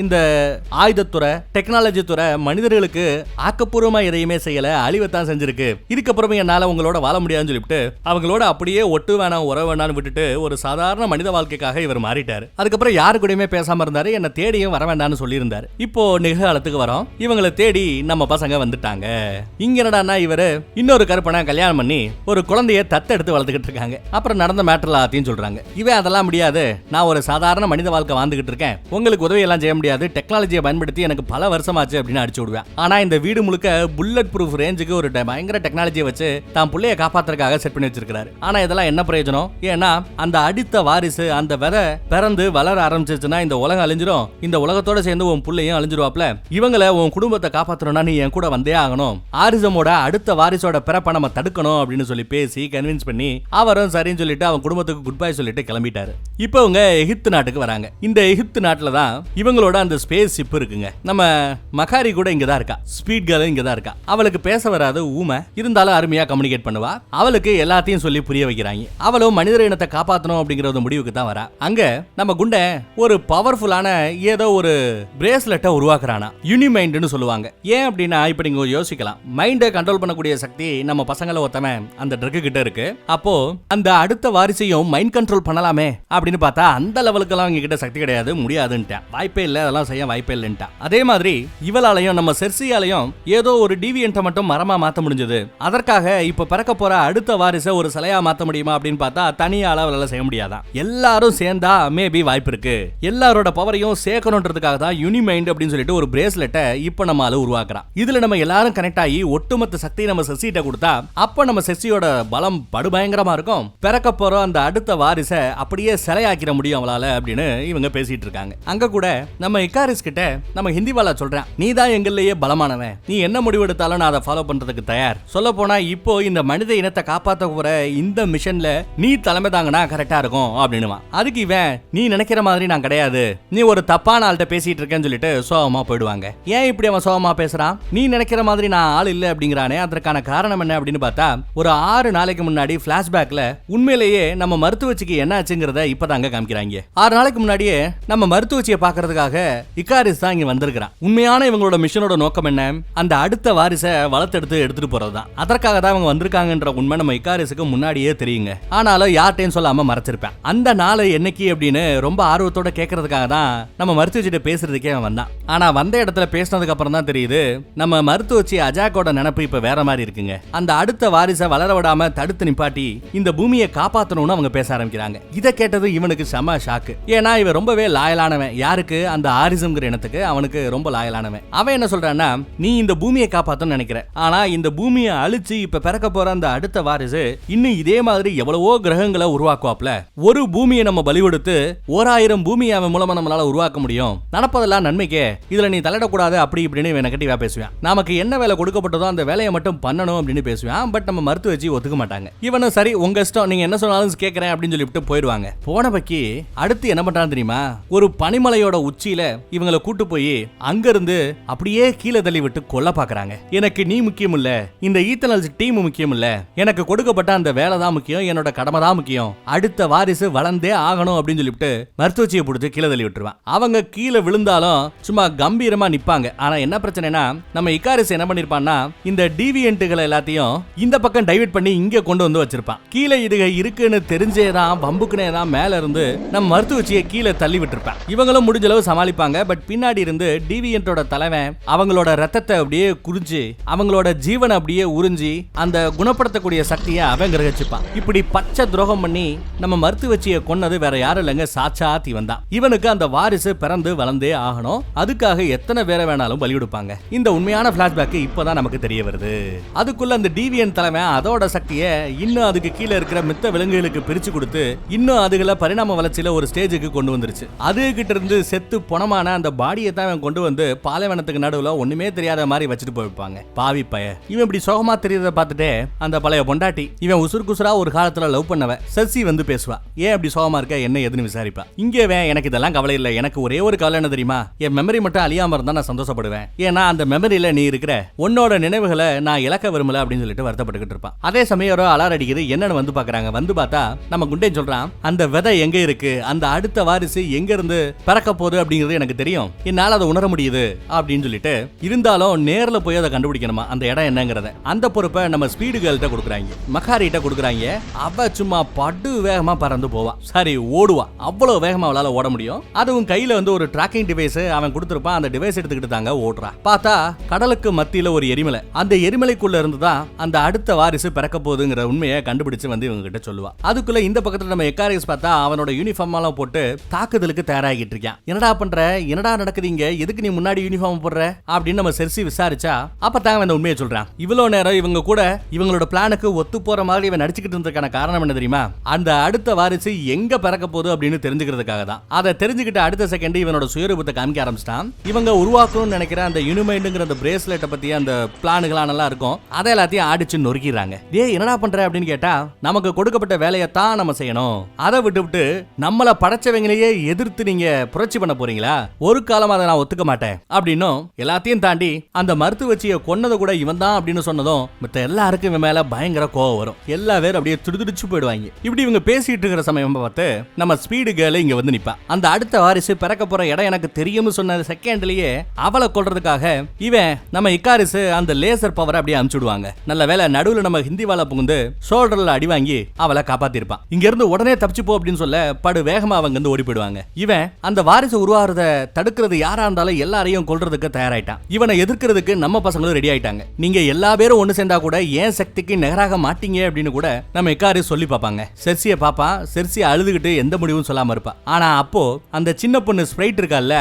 Speaker 1: இந்த ஆயுதத்துறை, டெக்னாலஜி துறை மனிதர்களுக்கு ஆக்கப்பூர்வமா எதையுமே செய்யல, அழிவைத்தான் செஞ்சிருக்கு. இதுக்கப்புறமே என்னால உங்களோட வாழ முடியாதுன்னு சொல்லிட்டு அவங்களோட அப்படியே ஒட்டு வேணாம் உறவு வேணான்னு விட்டுட்டு ஒரு சாதாரண மனித வாழ்க்கைக்காக இவர் மாறிட்டாரு. அதுக்கப்புறம் யாரு கூடயுமே பேசாம இருந்தாரு, என்ன தேடியும் வர வேண்டாம்னு சொல்லி இருந்தாரு. இப்போ நிகழ்காலத்துக்கு வரோம். இவங்களை தேடி நம்ம பசங்க வந்துட்டாங்க. இங்க இவரு இன்னொரு கருப்பனை கல்யாணம் பண்ணி ஒரு குழந்தைய தத்தெடுத்து வளர்த்துக்கிட்டு இருக்காங்க. அப்புறம் நடந்த மேட்டர் எல்லாத்தையும் சொல்றாங்க. இவன் அதெல்லாம் முடியாது, நான் ஒரு சாதாரண மனித வாழ்க்கை வாழ்ந்துகிட்டு இருக்கேன், உங்களுக்கு உதவி எல்லாம் செய்ய முடியாது, டெக்னாலஜியை பயன்படுத்தி எனக்கு பல வருஷமாச்சு அப்படின்னு அடிச்சு விடுவேன். ஆனா இந்த வீடு முழுக்க புல்லட் ப்ரூஃப் ரேஞ்சுக்கு ஒரு பயங்கர டெக்னாலஜியை வச்சு தான் பிள்ளைய காப்பாத்துறதுக்காக செட் பண்ணி வச்சிருக்காரு. ஆனா இதெல்லாம் என்ன பிரயோஜனம்? ஏன்னா அந்த அடுத்த வாரிசு, அந்த விதை பிறந்து வளர ஆரம்பிச்சிருச்சுன்னா இந்த உலகம் அழிஞ்சிரும். இந்த உலகத்தோட சேர்ந்து உன் பிள்ளையும் அழிஞ்சிருவாப்ல. இவங்களை உன் குடும்பத்தை காப்பாற்றணும்னா நீ என் கூட வந்தே ஆகணும். ஆரிசமோட அடுத்த வாரிசோட பிறப்பை நம்ம தடுக்கணும் அப்படின்னு சொல்லி பேசி கன்வின்ஸ் பண்ணி அவரும் சரின்னு சொல்லிட்டு அவன் குடும்பத்துக்கு குட் பை சொல்லிட்டு கிளம்பிட்டாரு. இப்போ அவங்க எகிப்து நாட்டுக்கு வராங்க. இந்த எகிப்து நாட்டுல தான் இவங்களோட அந்த ஸ்பேஸ் ஷிப் இருக்குங்க. நம்ம மகாரி கூட இங்க தான் இருக்கா, ஸ்பீட் கேர்ள் இங்க தான் இருக்கா. அவளுக்கு பேச வராது, ஊமை, இருந்தாலும் அருமையா கம்யூனிகேட் பண்ணுவா. அவளுக்கு எல்லாத்தையும் சொல்லி புரிய வைக்கிறாங்க. அவளும் மனித இனத்தை காப்பாற்றணும் அப்படிங்கிற ஒரு முடிவுக்கு தான் வரா. அங்க நம்ம குண்டை ஒரு பவர்ஃபுல்லான ஏதோ ஒரு பிரேஸ்லெட்டை உருவாக்குறானா, யூனிமைண்ட்னு சொல்லுவாங்க. ஏன் அப்படின்னா இப்ப நீங்க யோசிக்கலாம், மைண்டை கண்ட்ரோல் பண்ணக்கூடிய சக்தி நம்ம பசங்கள ஒருத்தவன் அந்த ட்ரக் கிட்ட இருக்கு. அப்போ அந்த அடுத்த வாரிசையும் மைண்ட் கண்ட்ரோல் பண்ணலாமே அப்படின்னு பார்த்தா அந்த லெவலுக்கு எல்லாம் கிட்ட சக்தி கிடையாது, முடியாதுன்ட்டான். வாய்ப்பே இல்லை, அதெல்லாம் செய்ய வாய்ப்பே இல்லைன்ட்டான். அதே மாதிரி இவளாலையும் நம்ம செர்சியாலையும் ஏதோ ஒரு டிவியன்ட்டை மட்டும் மரமா மாத்த முடிஞ்சது. அதற்காக இப்ப பிறக்க போற அடுத்த வாரிசை ஒரு சிலையா மாத்த முடியுமா அப்படின்னு பார்த்தா தனியால அவளால செய்ய முடியாதான். எல்லாரும் சேர்ந்தா மேபி வாய்ப்பு இருக்கு. எல்லாரோட பவரையும் சேர்க்கணுன்றதுக்காக தான் யூனிமைண்ட் அப்படின்னு சொல்லிட்டு ஒரு பிரேஸ்லெட்டை இப்ப நம்மால உருவாக்குறான். இதுல நம்ம எல்லாரும் கனெக்ட் ஆகி ஒட்டுமொத்த சக்தி நம்ம செர்சிட்ட கொடுத்தா அப்ப நம்ம செர்சியோட பலம் படுபயங்கரமா இருக்கும். பிறக்க போற அந்த அடுத்த வாரிசை அப்படியே சிலையாக்கிற முடியும் அவளால அப்படின்னு இவங்க பேசிட்டு இருக்காங்க. அங்க கூட நம்ம இக்காரிஸ் கிட்ட நம்ம ஹிந்தி வாலா சொல்றேன், நீ தான் எங்களையே பலமானவன், நீ என்ன முடிவு எடுத்தாலும் நான் அதை ஃபாலோ பண்றதுக்கு தயார். சொல்ல போனா இப்போ இந்த மனித இனத்தை காப்பாற்ற போற இந்த மிஷன்ல நீ தலைமை தாங்கன்னா கரெக்டா இருக்கும் அப்படின்னு. அதுக்கு இவன், நீ நினைக்கிற மாதிரி நான் கிடையாது, நீ ஒரு தப்பான ஆள்கிட்ட பேசிட்டு இருக்கேன்னு சொல்லிட்டு சோகமா போயிடுவாங்க. ஏன் இப்படி அவன் சோகமா பேசுறான்? நீ நினைக்கிற மாதிரி நான் ஆள் இல்ல அப்படிங்கிறானே, அதற்கான காரணம் என்ன அப்படின்னு பார்த்தா ஒரு 6 நாளைக்கு முன்னாடி பிளாஷ்பேக்ல உண்மையிலேயே நம்ம மருத்துவச்சிக்கு என்ன ஆச்சுங்கிறத இப்பதாங்க காமிக்கிறாங்க. 6 நாளைக்கு முன்னாடியே நம்ம மருத்துவச்சியை பாக்குறதுக்காக இக்காரிஸ் தான் இங்க வந்திருக்கான். உண்மையான இவங்களோட மிஷனோட நோக்கம் என்ன? அந்த அடுத்த வாரிசை வளர்த்தெடுத்து எடுத்துட்டு போறதுதான். அதற்காக தான் அவங்க வந்திருக்காங்கன்ற உண்மை நம்ம இக்காரிஸுக்கு முன்னாடியே தெரியுங்க. ஆனாலும் யார்ட்டையும் சொல்லாம மறைச்சிருப்பேன். அந்த நாள் என்னைக்கு அப்படின்னு ரொம்ப ஆர்வத்தோட கேட்கறதுக்காக தான் நம்ம மருத்துவச்சிட்ட பேசுறதுக்கே அவன் வந்தான். ஆனா வந்த இடத்துல பேசினதுக்கு அப்புறம் தான் தெரியுது நம்ம மருத்துவச்சி அஜாக்கோட நினைப்பு நினைப்பு இப்ப வேற மாதிரி இருக்குங்க. அந்த அடுத்த வாரிசை வளர விடாம தடுத்து நிப்பாட்டி இந்த பூமியை காப்பாத்தணும்னு அவங்க பேச ஆரம்பிக்கிறாங்க. இதை கேட்டது இவனுக்கு செம ஷாக்கு. ஏன்னா இவன் ரொம்பவே லாயலானவன். யாருக்கு? அந்த ஆரிசம்ங்கிற இனத்துக்கு அவனுக்கு ரொம்ப லாயலானவன். அவன் என்ன சொல்றான்னா, நீ இந்த பூமியை காப்பாத்தணும்னு நினைக்கிற, ஆனா இந்த பூமியை அழிச்சு இப்ப பிறக்க போற அந்த அடுத்த வாரிசு இன்னும் இதே மாதிரி எவ்வளவோ கிரகங்களை உருவாக்குவாப்ல. ஒரு பூமியை நம்ம பலி கொடுத்து 1000 பூமியை அவன் மூலமா நம்மளால உருவாக்க முடியும். நடப்பதெல்லாம் நன்மைக்கே, இதுல நீ தலையிடக்கூடாது அப்படி இப்படின்னு இவன் நெகட்டிவா பேசுவான். நமக்கு என்ன வேலை கொடுக்கப்பட்டதோ அந்த வேலையை மட்டும் பண்ணணும் அப்படின்னு பேசுவான். பட் நம்ம மறுத்து வச்சு ஒத்துக்க மாட்டாங்க. இவனும் சரி உங்க இஷ்டம், நீங்க என்ன சொன்னாலும் கேட்கறேன் அப்படின்னு சொல்லிட்டு போயிடுவாங்க. போன பக்கி அடுத்து என்ன பண்றான் தெரியுமா? ஒரு பனிமலையோட உச்சியில இவங்களை கூட்டு போய் அங்க இருந்து அப்படியே கீழே தள்ளி விட்டு கொல்ல பாக்குறாங்க. எனக்கு நீ முக்கியம் இல்ல, இந்த ஈத்தனல்ஸ் டீம் முக்கியம் இல்ல, எனக்கு கொடுக்கப்பட்ட அந்த வேலை தான் முக்கியம், என்னோட கடமை தான் முக்கியம், அடுத்த வாரிசு வளர்ந்தே ஆகணும் அப்படின்னு சொல்லிட்டு மருத்துவச்சியை பிடிச்சி கீழே தள்ளி விட்டுருவான். அவங்க கீழே விழுந்தாலும் சும்மா கம்பீரமா நிப்பாங்க. ஆனா என்ன பிரச்சனைனா, நம்ம இக்காரிஸ் என்ன பண்ணிருப்பான்னா, இந்த டிவியன்ட்டுகளை எல்லாத்தையும் இந்த பக்கம் டைவர்ட் பண்ணி இங்க கொண்டு வந்து வச்சிருப்பான். கீழே இதுக இருக்குன்னு தெரிஞ்சேதான் வம்புக்குனே தான் மேல இருந்து நம்ம மருத்துவச்சியை கீழே தள்ளி விட்டுருப்பான். இவங்களும் முடிஞ்ச அளவு சமாளிப்பாங்க. பட் பின்னாடி இருந்து டிவியன்ட்டோட தலைவன் அவங்களோட ரத்தத்தை அப்படியே குறிஞ்சு அவங்களோட ஜீவனை அப்படியே உறிஞ்சி அந்த குணப்படுத்தக்கூடிய சக்தியை அவன் கிரகிச்சுப்பான். இப்படி பச்சை துரோகம் பண்ணி நம்ம மருத்துவச்சியை கொன்னது வேற யாரும் இல்லைங்க, சாட்சாத் இவன் தான். இவனுக்கு அந்த வாரிசு பிறந்து வளர்ந்தே ஆகணும். அதுக்காக எத்தனை பேரை வேணாலும் பலி கொடுப்பாங்க. இந்த உண்மையான பிளாஷ்பேக் இப்பதான் நமக்கு தெரிய வருது. அதுக்குள்ள அந்த டிவியன் தலைவன் அதோட சக்தியை இன்னும் அதுக்கு கீழே இருக்கிற மித்த விலங்குகளுக்கு பிரிச்சு கொடுத்து இன்னும் அதுகளை பரிணாம வளர்ச்சியில ஒரு ஸ்டேஜுக்கு கொண்டு வந்துருச்சு. அது கிட்ட இருந்து செத்து பொணமான அந்த பாடியை தான் கொண்டு வந்து பாலைவனத்துக்கு நடுவுல ஒண்ணுமே தெரியாத மாதிரி வச்சுட்டு போயிருப்பாங்க. பாவி பய. இவன் இப்படி சோகமா தெரியறத பார்த்துட்டு அந்த பழைய பொண்டாட்டி இவன் உசுர் குசுரா ஒரு காலத்துல லவ் பண்ணவ செர்சி வந்து பேசுவா. ஏன் அப்படி சோகமா இருக்க, என்ன எதுன்னு விசாரிப்பா. இங்கே எனக்கு இதெல்லாம் கவலை இல்லை, எனக்கு ஒரே ஒரு கவலை என்ன தெரியுமா, என் மெமரி மட்டும் அழியாம இருந்தா நான் சந்தோஷப்படுவேன். ஏன்னா அந்த மெமரியில நீ இருக்கிற உன்னோட நினைவுகளை நான் இழக்க விரும்பல அப்படின்னு சொல்லிட்டு வருத்தப்பட்டுக்கிட்டு இருப்பான். அதே சமயம் ஒரு அலார் அடிக்குது. என்னன்னு வந்து பாக்குறாங்க. வந்து பார்த்தா நம்ம குண்டேன் சொல்றான், அந்த விதை எங்க இருக்கு, அந்த அடுத்த வாரிசு எங்க இருந்து பிறக்க போகுது அப்படிங்கிறது எனக்கு தெரியும், என்னால அதை உணர முடியுது அப்படின்னு சொல்லிட்டு, இருந்தாலும் நேர்ல போய் அதை கண்டுபிடிக்கணுமா அந்த இடம் என்னங்கறத. அந்த பொறுப்பை நம்ம ஸ்பீடு கேர்ள்கிட்ட கொடுக்குறாங்க, மக்காரிட்ட கொடுக்குறாங்க. அவ சும்மா படு வேகமா பறந்து போவா, சரி ஓடுவா. அவ்வளவு வேகமா அவளால ஓட முடியும். அதுவும் கையில வந்து ஒரு டிராக்கிங் டிவைஸ் அவன் கொடுத்திருப்பான். அந்த டிவைஸ் எடுத்துக்கிட்டு தாங்க ஓடுறா. பார்த்தா கடலுக்கு மத்தியில ஒரு எரிமலை, அந்த எரிமலைக்குள்ள இருந்துதான் அந்த அடுத்த வாரிசு பிறக்க போகுதுங்கிற உண்மையை கண்டுபிடிச்சு வந்து இவங்க கிட்ட சொல்லுவா. அதுக்குள்ள இந்த பக்கத்துல நம்ம எக்காரிஸ் பார்த்தா அவனோட யூனிஃபார்ம் எல்லாம் போட்டு தாக்குதலுக்கு தயாராகிட்டு இருக்கான். என்னடா பண்ற, என்னடா நடக்குதுங்க, எதுக்கு நீ முன்னாடி யூனிஃபார்ம் போடுற அப்படின்னு நம்ம செர்சி விசாரிச்சா அப்பதான் அந்த உண்மையை சொல்றான். இவ்வளவு நேரம் இவங்க கூட இவங்களோட பிளானுக்கு ஒத்து போற மாதிரி இவன் நடிச்சுக்கிட்டு இருந்ததுக்கான காரணம் என்ன தெரியுமா, அந்த அடுத்த வாரிசு எங்க பிறக்க போகுது அப்படின்னு தெரிஞ்சுக்கிறதுக்காக தான். அதை தெரிஞ்சுக்கிட்ட அடுத்த செகண்ட் இவனோட சுயரூபத்தை காமிக்க ஆரம்பிச்சிட்டான். இவங்க உருவாக்கணும்னு நினைக்கிற அந்த யூனிமைண்டுங்கிற அந்த பிரேஸ்லெட்டை பத்தி அந்த பிளானுகளா நல்லா இருக்கும், அதை எல்லாத்தையும் அடிச்சு நொறுக்கிறாங்க. டேய் என்னடா பண்ற அப்படின்னு கேட்டா, நமக்கு கொடுக்கப்பட்ட வேலையை தான் நம்ம செய்யணும், அதை விட்டு நம்மள படைச்சவங்களையே எதிர்த்து நீங்க புரட்சி பண்ண போறீங்களா, ஒரு காலம் அதை நான் ஒத்துக்க மாட்டேன் அப்படின்னும் எல்லாத்தையும் தாண்டி அந்த மருத்துவச்சியை கொன்னது கூட இவன் தான் அப்படின்னு சொன்னதும் மத்த எல்லாருக்கும் இவன் மேல பயங்கர கோவம் வரும். எல்லா பேரும் அப்படியே துடிதுடிச்சு போயிடுவாங்க. இப்படி இவங்க பேசிட்டு இருக்கிற சமயம் பார்த்து நம்ம ஸ்பீடு கேர்ள் இங்க வந்து நிப்பா. அந்த அடுத்த வாரிசு பிறக்க போற இடம் எனக்கு தெரியும்னு சொன்ன செகண்ட்லயே அவளை கொல்றதுக்காக இவன் நம்ம இக்காரிஸ் அந்த லேசர் பவரை அப்படியே அனுப்பிச்சுடுவாங்க. நல்ல வேலை நடுவுல நம்ம ஹிந்தி வாழ புகுந்து ஷோல்டர்ல அடி வாங்கி அவளை காப்பாத்திருப்பான். இங்க இருந்து உடனே தப்பிச்சு போ அப்படின்னு சொல்ல படு வேகமா அவங்க வந்து ஓடி போயிடுவாங்க. இவன் அந்த வாரிசு உருவாகிறத தடுக்கிறது யாரா இருந்தாலும் எல்லாரையும் கொல்றதுக்கு தயாராயிட்டான். இவனை எதிர்க்கிறதுக்கு நம்ம பசங்களும் ரெடி ஆயிட்டாங்க. நீங்க எல்லா பேரும் ஒண்ணு சேர்ந்தா கூட ஏன் சக்திக்கு நிகராக மாட்டீங்க அப்படின்னு கூட நம்ம இக்காரிஸ் சொல்லி பாப்பாங்க. செர்சியை பாப்பா, செர்சி அழுதுகிட்டு எந்த முடிவும் சொல்லாம இருப்பா. ஆனா அப்போ அந்த சின்ன பொண்ணு ஸ்ப்ரைட் இருக்கால,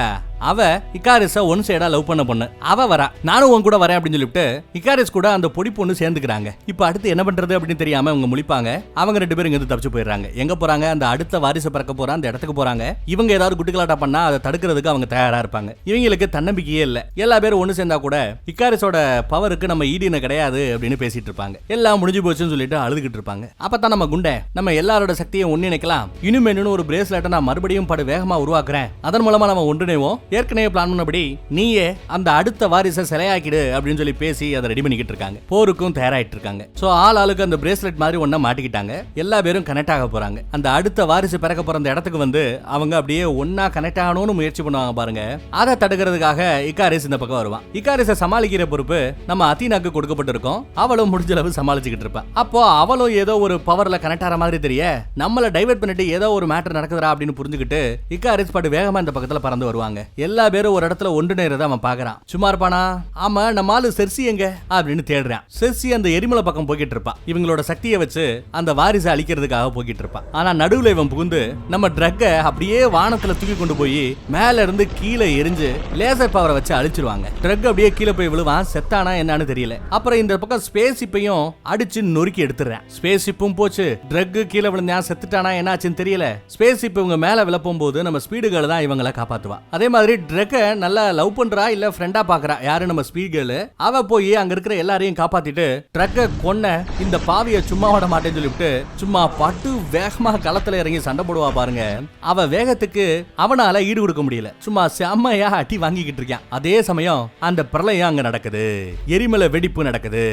Speaker 1: அவ இக்காரிஸ ஒன் சைடா லவ் பண்ண பொண்ணு, அவ வரா. நானும் உன் கூட வரேன் அப்படின்னு சொல்லிட்டு இக்காரிஸ் கூட அந்த பொடி பொண்ணு சேர்ந்துக்கிறாங்க. இப்ப அடுத்து என்ன பண்றது அப்படின்னு தெரியாம அவங்க முழிப்பாங்க. அவங்க ரெண்டு பேரும் இங்க தப்பிச்சு போயிடுறாங்க. எங்க போறாங்க, அந்த அடுத்த வாரிசு பிறக்க போற அந்த இடத்துக்கு போறாங்க. இவங்க ஏதாவது குட்டிகளாட்டா பண்ணா அதை தடுக்கிறதுக்கு அவங்க தயாரா இருப்பாங்க. இவங்களுக்கு தன்னம்பிக்கையே இல்ல. எல்லா பேரும் ஒண்ணு சேர்ந்தா கூட இக்காரிஸோட பவருக்கு நம்ம ஈடின கிடையாது அப்படின்னு பேசிட்டு இருப்பாங்க. எல்லாம் முடிஞ்சு போச்சுன்னு சொல்லிட்டு அழுதுகிட்டு இருப்பாங்க. அப்பதான் நம்ம குண்டை நம்ம எல்லாரோட சக்தியை ஒன்றிணைக்கலாம், இனிமேனு ஒரு பிரேஸ்லெட்டை நான் மறுபடியும் படு வேகமா உருவாக்குறேன், அதன் மூலமா நம்ம ஒன்றிணைவோம், ஏற்கனவே பிளான் பண்ணபடி நீயே அந்த அடுத்த வாரிசை சிலையாக்கிடு அப்படின்னு சொல்லி பேசி அதை ரெடி பண்ணிக்கிட்டு இருக்காங்க. போருக்கும் தயாராயிட்டு இருக்காங்க. சோ ஆளுக்கு அந்த பிரேஸ்லெட் மாதிரி ஒண்ணா மாட்டிக்கிட்டாங்க. எல்லா பேரும் கனெக்ட் ஆக போறாங்க. அந்த அடுத்த வாரிசு பிறக்க போற அந்த இடத்துக்கு வந்து அவங்க அப்படியே ஒன்னா கனெக்ட் ஆகணும்னு முயற்சி பண்ணுவாங்க பாருங்க. அதை தடுக்கிறதுக்காக இக்காரிஸ் இந்த பக்கம் வருவான். இக்காரிஸை சமாளிக்கிற பொறுப்பு நம்ம அத்தீனாக்கு கொடுக்கப்பட்டிருக்கோம். அவளும் முடிஞ்ச அளவு சமாளிச்சுக்கிட்டு இருப்பா. அப்போ அவளும் ஏதோ ஒரு பவர்ல கனெக்ட் ஆகிற மாதிரி தெரிய நம்மள டைவர்ட் பண்ணிட்டு ஏதோ ஒரு மேட்டர் நடக்குதுடா அப்படின்னு புரிஞ்சுக்கிட்டு இக்காரிஸ் படு வேகமா இந்த பக்கத்துல பறந்து வருவாங்க. எல்லா பேரும் ஒரு இடத்துல ஒன்றுநேரத அவன் பாக்குறான். சும்மா இருப்பானா? ஆமா, நம்ம ஆளு செர்சி எங்க அப்படின்னு தேடுறான். செர்சி அந்த எரிமலை பக்கம் போய்கிட்டு இருப்பான். இவங்களோட சக்தியை வச்சு அந்த வாரிசை அழிக்கிறதுக்காக போய்கிட்டு இருப்பான். ஆனா நடுவுல இவன் புகுந்து நம்ம ட்ரக்க அப்படியே வானத்துல தூக்கி கொண்டு போய் மேல இருந்து கீழே எரிஞ்சு லேசர் பவரை வச்சு அழிச்சிருவாங்க. ட்ரக் அப்படியே கீழே போய் விழுவான். செத்தானா என்னன்னு தெரியல. அப்புறம் இந்த பக்கம் ஸ்பேஸ் ஷிப்பையும் அடிச்சு நொறுக்கி எடுத்துறான். ஸ்பேஸ் ஷிப்பும் போச்சு. ட்ரக் கீழே விழுந்தா செத்துட்டானா என்னாச்சுன்னு தெரியல. ஸ்பேஸ் ஷிப் இவங்க மேல விழப்போம் போது நம்ம ஸ்பீடு கேர்ள் தான் இவங்களை காப்பாத்துவா. அதே மாதிரி ட்ரக்க நல்லா லவ் பண்றா இல்ல ஃப்ரெண்டா பாக்குறா யாரு நம்ம ஸ்பீட் கேர்ள். அவ போய் அங்க இருக்கிற எல்லாரையும் காப்பாத்திட்டு ட்ரக்க கொன்ன இந்த பாவிய சும்மா விட மாட்டேன்னு சொல்லிவிட்டு சும்மா பட்டு வேகமா களத்துல இறங்கி சண்டை போடுவா பாருங்க. அவ வேகத்துக்கு அவனால ஈடு கொடுக்க முடியல. சும்மா செம்மையா அடி வாங்கிக்கிட்டு இருக்கான். அதே சமயம் அந்த பிரளயம் அங்க நடக்குது. எரிமலை வெடிப்பு நடக்குது.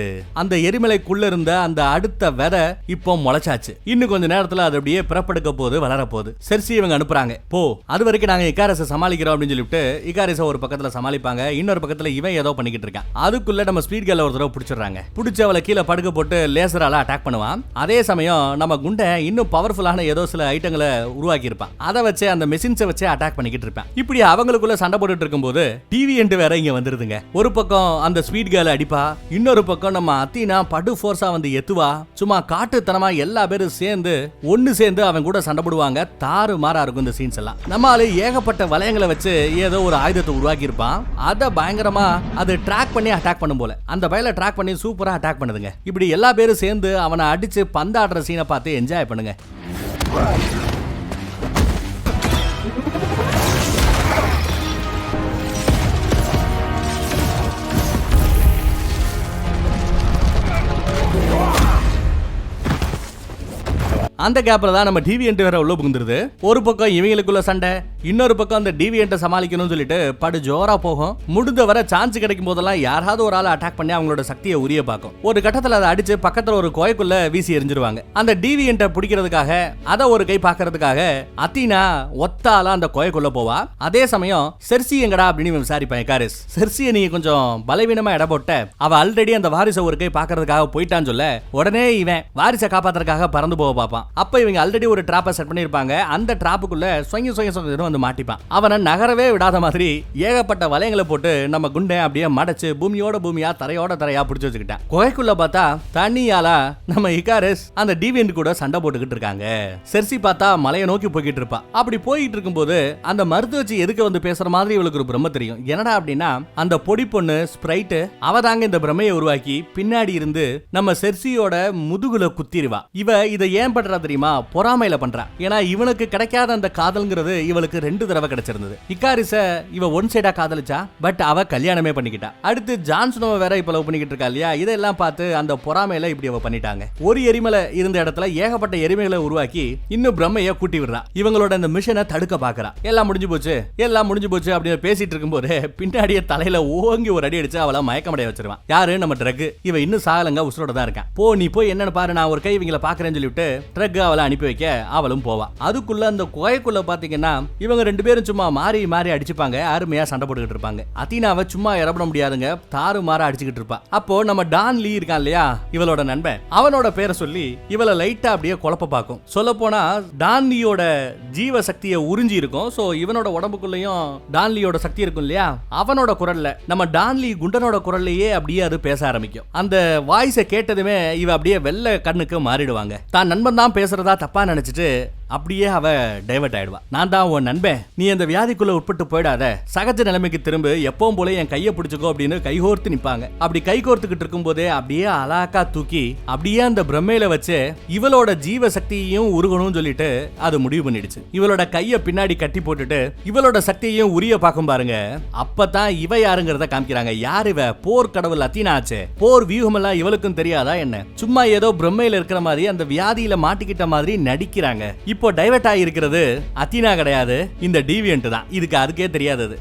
Speaker 1: அந்த எரிமலைக்குள்ள இருந்த அந்த அடுத்த விதை இப்போ முளைச்சாச்சு. இன்னும் கொஞ்ச நேரத்துல அது அப்படியே பிறப்படுக்க போது வளர போகுது. செர்சி இவங்க அனுப்புறாங்க. போ, அது வரைக்கும் நாங்க இகாரஸை சமாளிக்கிறோம் அப்படின்னு சொல்லிட்டு இகாரஸை ஒரு பக்கத்துல சமாளிப்பாங்க. இன்னொரு பக்கத்துல இவன் ஏதோ பண்ணிக்கிட்டு இருக்கான். அதுக்குள்ள நம்ம ஸ்பீட் கேர்ள் ஒரு தடவை பிடிச்சிடுறாங்க. பிடிச்ச அவளை கீழே படுக்க போட்டு லேசரால அட்டாக் பண்ணுவான். அதே சமயம் நம்ம குண்டை இன்னும் பவர்ஃபுல்லான ஏதோ சில ஐட்டங்களை உருவாக்கி இருப்பான். அதை வச்சு அந்த மெஷின்ஸை வச்சு அட்டாக் பண்ணிக்கிட்டு இருப்பான். இப்படி அவங்களுக்குள்ள சண்டை போட்டுட்டு இருக்கும்போது டிவிஎன்ட் வேற இங்க வந்துருதுங்க. ஒரு பக்கம் அந்த ஸ்வீட் கேர்ள் அடிப்பா, இன்னொரு பக்கம் நம்ம அத்தீனா படு ஃபோர்ஸா வந்து எத்துவா. சும்மா காட்டுத்தனமா எல்லா பேரும் சேர்ந்து ஒன்னு சேர்ந்து அவன் கூட சண்டை போடுவாங்க. தாறு மாறா இருக்கும் இந்த சீன்ஸ் எல்லாம். நம்மால ஏகப்பட்ட வளையங்களை வச்சு ஏதோ ஒரு ஆயுதத்தை உருவாக்கி இருப்பான். அதை பயங்கரமா அது ட்ராக் பண்ணி அட்டாக் பண்ணும் போல அந்த வயலை ட்ராக் பண்ணி சூப்பரா அட்டாக் பண்ணுதுங்க. இப்படி எல்லா பேரும் சேர்ந்து அவனை அடிச்சு பந்தாடுற சீனை பார்த்து என்ஜாய் பண்ணுங்க. அந்த கேப்ல தான் நம்ம டிவியன்ட் வேற உள்ள புகுந்துருது. ஒரு பக்கம் இவங்களுக்குள்ள சண்டை, இன்னொரு பக்கம் அந்த டிவியன்ட்டை சமாளிக்கணும்னு சொல்லிட்டு படு ஜோரா போகும். முடிந்த வர சான்ஸ் கிடைக்கும் போதெல்லாம் யாராவது ஒரு ஆள் அட்டாக் பண்ணி அவங்களோட சக்தியை உரிய பார்க்கும். ஒரு கட்டத்தில் அதை அடிச்சு பக்கத்துல ஒரு கோயக்குள்ள வீசி எரிஞ்சிருவாங்க. அந்த டிவியன்ட்டை பிடிக்கிறதுக்காக அதை ஒரு கை பார்க்கறதுக்காக அத்தீனா ஒத்தால அந்த கோயக்குள்ள போவா. அதே சமயம் செர்சி எங்கடா அப்படின்னு விசாரிப்பேன் இகாரிஸ். செர்சியை நீங்க கொஞ்சம் பலவீனமா இட போட்ட, அவ ஆல்ரெடி அந்த வாரிசை ஒரு கை பார்க்கறதுக்காக போயிட்டான்னு சொல்ல உடனே இவன் வாரிசை காப்பாத்துறதுக்காக பறந்து போக பார்ப்பான். அப்ப இவங்க ஆல்ரெடி ஒரு டிராப்பை செட் பண்ணிருப்பாங்க. அந்த டிராப்புக்குள்ள வந்து மாட்டிப்பான். அவனை நகரவே விடாத மாதிரி ஏகப்பட்ட வளையங்களை போட்டு நம்ம குண்டை அப்படியே மடச்சு பூமியோட பூமியா தரையோட தரையா பிடிச்சு வச்சுக்கிட்டான். குகைக்குள்ள பார்த்தா தண்ணியால நம்ம இகாரிஸ் அந்த டிவியன்ட் கூட சண்டை போட்டுக்கிட்டு இருக்காங்க. செர்சி பார்த்தா மலையை நோக்கி போய்கிட்டு இருப்பா. அப்படி போயிட்டு இருக்கும்போது அந்த மருத்துவ வச்சு எதுக்கு வந்து பேசுற மாதிரி இவளுக்கு ஒரு பிரம்ம தெரியும். என்னடா அப்படின்னா அந்த பொடி பொண்ணு ஸ்பிரைட் அவதாங்க இந்த பிரமையை உருவாக்கி பின்னாடி இருந்து நம்ம செர்சியோட முதுகுல குத்திடுவா. இவ இதை ஏன் பண்றா தெரியுமா? பொறாமையில பண்றா. ஏன்னா இவனுக்கு கிடைக்காத அந்த காதல்ங்கிறது இவளுக்கு 2 தடவை கிடைச்சிருந்தது. இகாரிஸ இவ ஒன் சைடா காதலிச்சா, பட் அவ கல்யாணமே பண்ணிக்கிட்டா. அடுத்து ஜான்சனோவை வேற இப்ப லவ் பண்ணிக்கிட்டு இருக்கா இல்லையா? இதெல்லாம் பார்த்து அந்த பொறாமையில இப்படி அவ பண்ணிட்டாங்க. ஒரு எரிமலை இருந்த இடத்துல ஏகப்பட்ட எரிமைகளை உருவாக்கி இன்னும் பிரம்மைய கூட்டி விடுறா. இவங்களோட இந்த மிஷனை தடுக்க பாக்குறா. எல்லாம் முடிஞ்சு போச்சு அப்படின்னு பேசிட்டு இருக்கும்போது பின்னாடியே தலையில ஓங்கி ஒரு அடி அடிச்சு அவளை மயக்கமடைய வச்சிருவான். யாரு? நம்ம ட்ரக். இவ இன்னும் சாகலங்க, உசுரோட தான் இருக்கான். போ, நீ போய் என்னன்னு பாரு, நான் ஒரு கை இவங்களை பாக்குறேன்னு சொல்லிவிட்டு ட்ரக் அவளை அனுப்பி வைக்க அவளும் போவா. அதுக்குள்ள அந்த குகைக்குள்ள பாத்தீங்கன்னா இவங்க 2 பேரும் சும்மா மாறி மாறி அடிச்சுப்பாங்க. அருமையா சண்டை போட்டுக்கிட்டு இருப்பாங்க. அத்தீனாவை சும்மா இறப்பட முடியாதுங்க, தாறு மாற அடிச்சுக்கிட்டு இருப்பா. அப்போ நம்ம டான் லீ இருக்கான் இல்லையா, இவளோட நண்பன், அவனோட பேரை சொல்லி இவளை லைட்டா அப்படியே குழப்ப பார்க்கும். சொல்ல போனா டான் லீயோட ஜீவ சக்தியை உறிஞ்சி இருக்கும். சோ இவனோட உடம்புக்குள்ளயும் டான் லீயோட சக்தி இருக்கும் இல்லையா, அவனோட குரல்ல நம்ம டான் லீ குண்டனோட குரல்லையே அப்படியே அது பேச ஆரம்பிக்கும். அந்த வாய்ஸை கேட்டதுமே இவ அப்படியே வெள்ளை கண்ணுக்கு மாறிடுவாங்க. தான் நண்பன் தான் பேசுறதா தப்பா நினைச்சிட்டு அப்படியே அவ டைவர்ட் ஆயிடுவா. நான் தான் உன் நண்பன், நீ அந்த வியாதிக்குள்ள உட்பட்டு போயிடாத, சகஜ நிலைமைக்கு திரும்ப, எப்பவும் போல என் கையை பிடிச்சுக்கோ அப்படின்னு கைகோர்த்து நிப்பாங்க. அப்படி கை கோர்த்துக்கிட்டு இருக்கும் போதே அப்படியே அலாக்கா தூக்கி அப்படியே அந்த பிரம்மையில வச்சு இவளோட ஜீவ சக்தியையும் உருகணும்னு சொல்லிட்டு அது முடிவு பண்ணிடுச்சு. இவளோட கைய பின்னாடி கட்டி போட்டுட்டு இவளோட சக்தியையும் உரிய பார்க்கும் பாருங்க. அப்பதான் இவ யாருங்கிறத காமிக்கிறாங்க. யார் இவ? போர் கடவுள் அத்தீனா ஆச்சு. போர் வியூகம் எல்லாம் இவளுக்கும் தெரியாதா என்ன? சும்மா ஏதோ பிரம்மையில இருக்கிற மாதிரி அந்த வியாதியில மாட்டிக்கிட்ட மாதிரி நடிக்கிறாங்க. இப்போ டைவர்ட் ஆகிருக்கிறது அத்தீனா கிடையாது, இந்த டிவியன்ட் தான். இதுக்கு அதுக்கே தெரியாதது.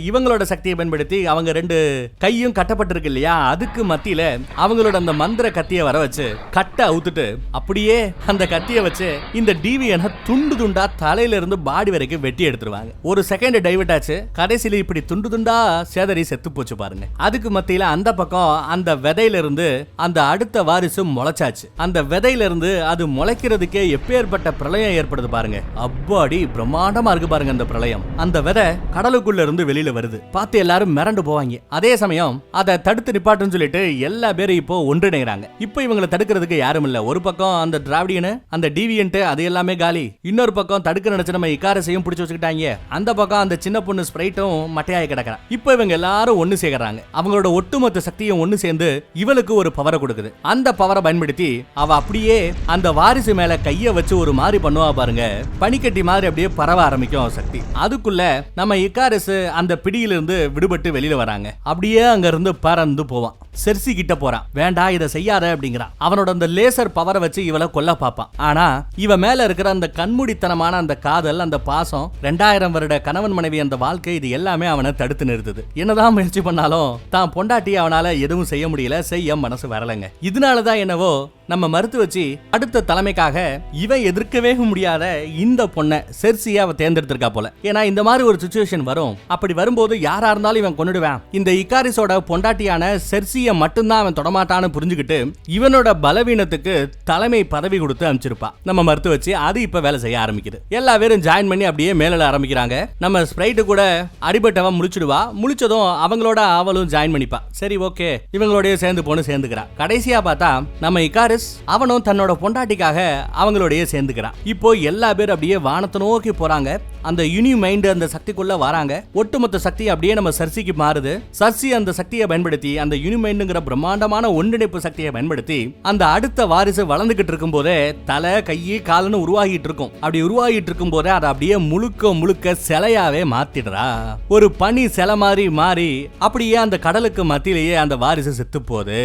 Speaker 1: இவங்களோட சக்தியை பயன்படுத்தி அவங்க 2 கையும் கட்டப்பட்டிருக்கு இல்லையா, அதுக்கு மத்தியில அவங்களோட அந்த மந்திர கத்தியை வர வச்சு கட்ட அவுத்துட்டு அப்படியே அந்த கத்தியை வச்சு இந்த டிவியனை துண்டு துண்டா தலையில இருந்து பாடி வரைக்கும் வெட்டி எடுத்துருவாங்க. ஒரு செகண்ட் டைவர்ட் ஆச்சு. கடைசியில இப்படி துண்டு துண்டா சேதரி செத்து போச்சு பாருங்க. அதுக்கு மத்தியில அந்த பக்கம் அந்த விதையில இருந்து அந்த அடுத்த வாரிசு முளைச்சாச்சு. அந்த விதையில இருந்து அது முளைக்கிறதுக்கே எப்பேற்பட்ட பிரளயம் பிரளயம் ஏற்படுது பாருங்க. அப்பாடி பிரம்மாண்டமா இருக்கு பாருங்க அந்த பிரளயம். அந்த விதை கடலுக்குள்ள இருந்து வெளியில வருது. பார்த்து எல்லாரும் மிரண்டு போவாங்க. அதே சமயம் அதை தடுத்து நிப்பாட்டுன்னு சொல்லிட்டு எல்லா பேரும் இப்போ ஒன்றிணைகிறாங்க. இப்போ இவங்களை தடுக்கிறதுக்கு யாரும் இல்ல. ஒரு பக்கம் அந்த டிராவிடியன், அந்த டிவியன்ட், அது எல்லாமே காலி. இன்னொரு பக்கம் தடுக்க நினைச்சு நம்ம இக்காரஸையும் பிடிச்சு வச்சுக்கிட்டாங்க. அந்த பக்கம் அந்த சின்ன பொண்ணு ஸ்பிரைட்டும் மட்டையாய் கிடக்குறான். இப்போ இவங்க எல்லாரும் ஒண்ணு சேர்க்கறாங்க. அவங்களோட ஒட்டுமொத்த சக்தியும் ஒண்ணு சேர்ந்து இவளுக்கு ஒரு பவரை கொடுக்குது. அந்த பவரை பயன்படுத்தி அவ அப்படியே அந்த வாரிசு மேல கைய வச்சு ஒரு மாதிரி பண்ணுவா பாருங்க. பனிக்கட்டி மாதிரி அப்படியே பரவ ஆரம்பிக்கும் சக்தி. அதுக்குள்ள நம்ம இக்காரஸ் அந்த பிடியிலிருந்து விடுபட்டு வெளியில வராங்க. அப்படியே அங்க இருந்து பறந்து போவான். செர்சி கிட்ட போறான். வேண்டாம் இதை செய்யாத அப்படிங்கிறான். அவனோட அந்த லேசர் பவரை வச்சு இவளை கொல்ல பார்ப்பான். ஆனா இவ மேல இருக்கிற அந்த கண்மூடித்தனமான அந்த காதல், அந்த பாசம், 2000 வருட கணவன் மனைவி அந்த வாழ்க்கை, இது எல்லாமே அவனை தடுத்து நிறுத்துது. என்னதான் முயற்சி பண்ணாலும் தான் பொண்டாட்டி அவனால எதுவும் செய்ய முடியல, செய்ய மனசு வரலங்க. இதனாலதான் என்னவோ நம்ம மறுத்து வச்சு அடுத்த தலைமைக்காக இவன் எதிர்க்கவே முடியாத இந்த பொண்ணை செர்சியை அவ தேர்ந்தெடுத்திருக்கா போல. ஏன்னா இந்த மாதிரி ஒரு சிச்சுவேஷன் வரும். அப்படி வரும்போது யாரா இருந்தாலும் இவன் கொன்னுடுவான். இந்த இக்காரிஸோட பொண்டாட்டியான செர்சியை மட்டும்தான் அவன் தொடமாட்டான்னு புரிஞ்சுக்கிட்டு இவனோட பலவீனத்துக்கு தலைமை பதவி கொடுத்து அனுப்பிச்சிருப்பா. நம்ம மறுத்து வச்சு அது இப்ப வேலை செய்ய ஆரம்பிக்குது. எல்லா பேரும் ஜாயின் பண்ணி அப்படியே மேல ஆரம்பிக்கிறாங்க. நம்ம ஸ்பிரைட் கூட அடிபட்டவன் முழிச்சிடுவா. முழிச்சதும் அவங்களோட அவளும் ஜாயின் பண்ணிப்பா. சரி ஓகே, இவங்களோடய சேர்ந்து போன்னு சேர்ந்துக்கிறா. கடைசியா பார்த்தா நம்ம இக்காரிஸ் அவனும் தன்னோட பொண்டாட்டிக்காக அவங்களோடய சேர்ந்துக்கிறான். இப்போ எல்லா பேரும் அப்படியே வானத்தை நோக்கி போறாங்க. அந்த யூனி மைண்ட் அந்த சக்திக்குள்ள வராங்க. ஒட்டுமொத்த சக்தி அப்படியே நம்ம சர்சிக்கு மாறுது. சர்சி அந்த சக்தியை பயன்படுத்தி, அந்த யூனி மைண்டுங்கிற பிரம்மாண்டமான ஒன்றிணைப்பு சக்தியை பயன்படுத்தி அந்த அடுத்த வாரிசு வளர்ந்துகிட்டு இருக்கும் போதே தலை, கையை, காலன்னு உருவாகிட்டு இருக்கும். அப்படி உருவாகிட்டு இருக்கும் போதே அதை அப்படியே முழுக்க முழுக்க சிலையாவே மாத்திடுறா. ஒரு பனி சிலை மாதிரி மாறி அப்படியே அந்த கடலுக்கு மத்தியிலேயே அந்த வாரிசு செத்து போகுது.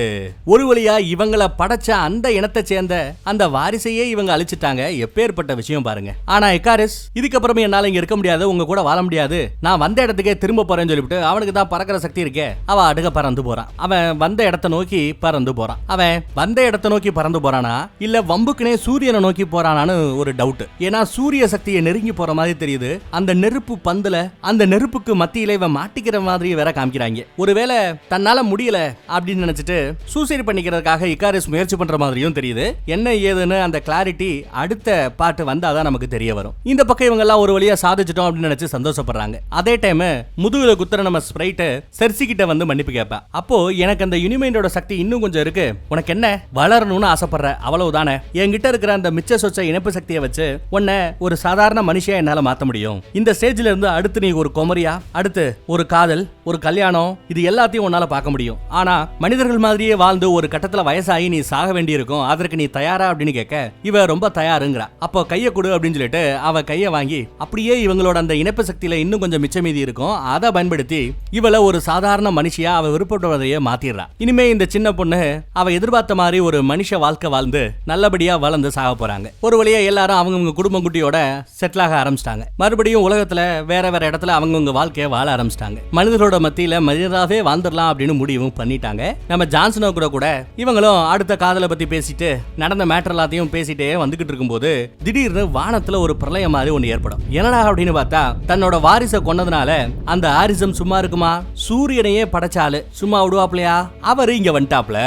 Speaker 1: ஒரு வழியா இவங்களை படைச்ச அந்த இனத்தை சேர்ந்த அந்த வாரிசையே இவங்க அழிச்சிட்டாங்க. எப்பேற்பட்ட விஷயம் பாருங்க. ஆனா இக்காரிஸ் இதுக்கப்புறமே என்னால இங்க இருக்க முடியாது, உங்க கூட வாழ முடியாது, நான் வந்த இடத்துக்கே திரும்ப போறேன்னு சொல்லிவிட்டு அவனுக்கு தான் பறக்கிற சக்தி இருக்கே, அவ அடுக்க பறந்து போறான். அவன் வந்த இடத்தை நோக்கி பறந்து போறான். அவன் வந்த இடத்தை நோக்கி பறந்து போறானா இல்ல வம்புக்குனே சூரியனை நோக்கி போறானான்னு ஒரு டவுட். ஏன்னா சூரிய சக்தியை நெருங்கி போற மாதிரி தெரியுது. அந்த நெருப்பு பந்துல அந்த நெருப்புக்கு மத்தியில இவன் மாட்டிக்கிற மாதிரி வேற காமிக்கிறாங்க. ஒருவேளை தன்னால முடியல அப்படின்னு நினைச்சிட்டு சூசைட் பண்ணிக்கிறதுக்காக இக்காரிஸ் முயற்சி பண்ற மாதிரியும் தெரியுது. என்ன ஏதுன்னு அந்த கிளாரிட்டி அடுத்த பாட்டு வந்தாதான் நமக்கு தெரிய வரும். இந்த பக்கம் இவங்க எல்லாம் ஒரு வழியா சாதிச்சிட்டோம் அப்படின்னு நினைச்சு சந்தோஷப்படுறாங்க. அதே டைம் முதுகுல குத்துற நம்ம ஸ்பிரைட் செர்சி கிட்ட வந்து மன்னிப்பு கேட்பா. அப்போ எனக்கு அந்த யூனிமைண்டோட சக்தி இன்னும் கொஞ்சம் இருக்கு, உனக்கு என்ன வளரணும்னு ஆசைப்படுற, அவ்வளவுதானே, என்கிட்ட இருக்கிற அந்த மிச்ச சொச்ச இணைப்பு சக்தியை வச்சு உன்னை ஒரு சாதாரண மனுஷியா என்னால மாத்த முடியும். இந்த ஸ்டேஜ்ல இருந்து அடுத்து நீ ஒரு குமரியா, அடுத்து ஒரு காதல், ஒரு கல்யாணம், இது எல்லாத்தையும் உன்னால பார்க்க முடியும். ஆனா மனிதர்கள் மாதிரியே வாழ்ந்து ஒரு கட்டத்துல வயசாகி நீ சாக வேண்டி இருக்கும், அதற்கு நீ தயாரா அப்படின்னு கேட்க இவ ரொம்ப தயாருங்கிறா. அப்போ கைய கொடு அப்படின்னு சொல்லிட்டு அவ கைய வாங்கி அப்படியே இவங்களோட அந்த இணைப்பு சக்தியில இன்னும் கொஞ்சம் மிச்ச மீதி இருக்கும், அதை பயன்படுத்தி இவள ஒரு சாதாரண மனுஷியா அவ விருப்பப்படுவதையே மாத்திடுறா. இனிமே இந்த சின்ன பொண்ணு அவ எதிர்பார்த்த மாதிரி ஒரு மனுஷ வாழ்க்கை வாழ்ந்து நல்லபடியா வளர்ந்து சாக போறாங்க. ஒரு வழியா எல்லாரும் அவங்கவுங்க குடும்பம் குட்டியோட செட்டில் ஆக ஆரம்பிச்சிட்டாங்க. மறுபடியும் உலகத்துல வேற வேற இடத்துல அவங்கவுங்க வாழ்க்கையை வாழ ஆரம்பிச்சிட்டாங்க. மனிதர்களோட மத்தியில மனிதராகவே வாழ்ந்துடலாம் அப்படின்னு முடிவும் பண்ணிட்டாங்க. நம்ம ஜான்சனோ கூட இவங்களும் அடுத்த காதலை பத்தி பேசிட்டு நடந்த மேட்டர் எல்லாத்தையும் பேசிட்டே வந்துகிட்டு இருக்கும்போது திடீர்னு வானத்துல ஒரு பிரளயம் மாதிரி ஒண்ணு ஏற்படும். என்னடா அப்படின்னு பார்த்தா தன்னோட வாரிசை கொன்னதுனால அந்த ஆரிசம் சும்மா இருக்குமா, சூரியனையே படைச்சாலு சும்மா விடுவாப்லையா, அவரு இங்க வந்துட்டாப்ல.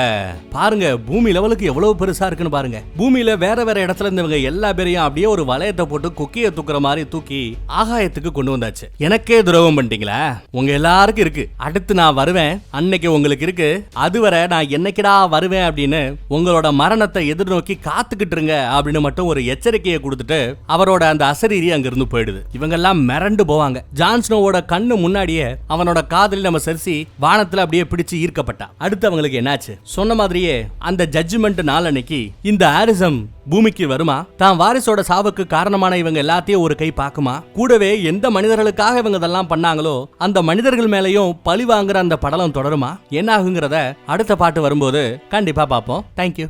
Speaker 1: பாருங்க பூமி லெவலுக்கு எவ்வளவு பெருசா இருக்குன்னு பாருங்க. பூமியில வேற வேற இடத்துல இருந்தவங்க எல்லா பேரையும் அப்படியே ஒரு வளையத்தை போட்டு கொக்கிய தூக்குற மாதிரி தூக்கி ஆகாயத்துக்கு கொண்டு வந்தாச்சு. எனக்கே துரோகம் பண்ணிட்டீங்களா, உங்க எல்லாருக்கும் இருக்கு, அடுத்து நான் வருவேன், அன்னைக்கு உங்களுக்கு இருக்கு, அதுவரை நான் என்னைக்குடா வருவேன் அப்படின்னு உங்களோட மரணத்தை எதிர்நோக்கி காத்துக்கிட்டு இருங்க அப்படின்னு மட்டும் ஒரு எச்சரிக்கையை கொடுத்துட்டு அவரோட அந்த அசரீரி அங்க இருந்து போயிடுது. இவங்க எல்லாம் மிரண்டு போவாங்க. ஜான்ஸ்னோவோட கண்ணு முன்னாடியே அவனோட காதலி நம்ம செர்சி வானத்துல அப்படியே பிடிச்சு ஈர்க்கப்பட்டா. அடுத்து அவங்களுக்கு என்னாச்சு, சொன்ன மாதிரியே அந்த ஜட்ஜ்மெண்ட் நாள் அன்னைக்கு இந்த ஆரிசம் பூமிக்கு வருமா, தான் வாரிசோட சாவுக்கு காரணமான இவங்க எல்லாத்தையும் ஒரு கை பாக்குமா, கூடவே எந்த மனிதர்களுக்காக இவங்க இதெல்லாம் பண்ணாங்களோ அந்த மனிதர்கள் மேலையும் பழி வாங்குற அந்த படலம் தொடருமா, என்ன ஆகுங்கிறத அடுத்த பாட்டு வரும்போது கண்டிப்பா பார்ப்போம். தேங்க்யூ.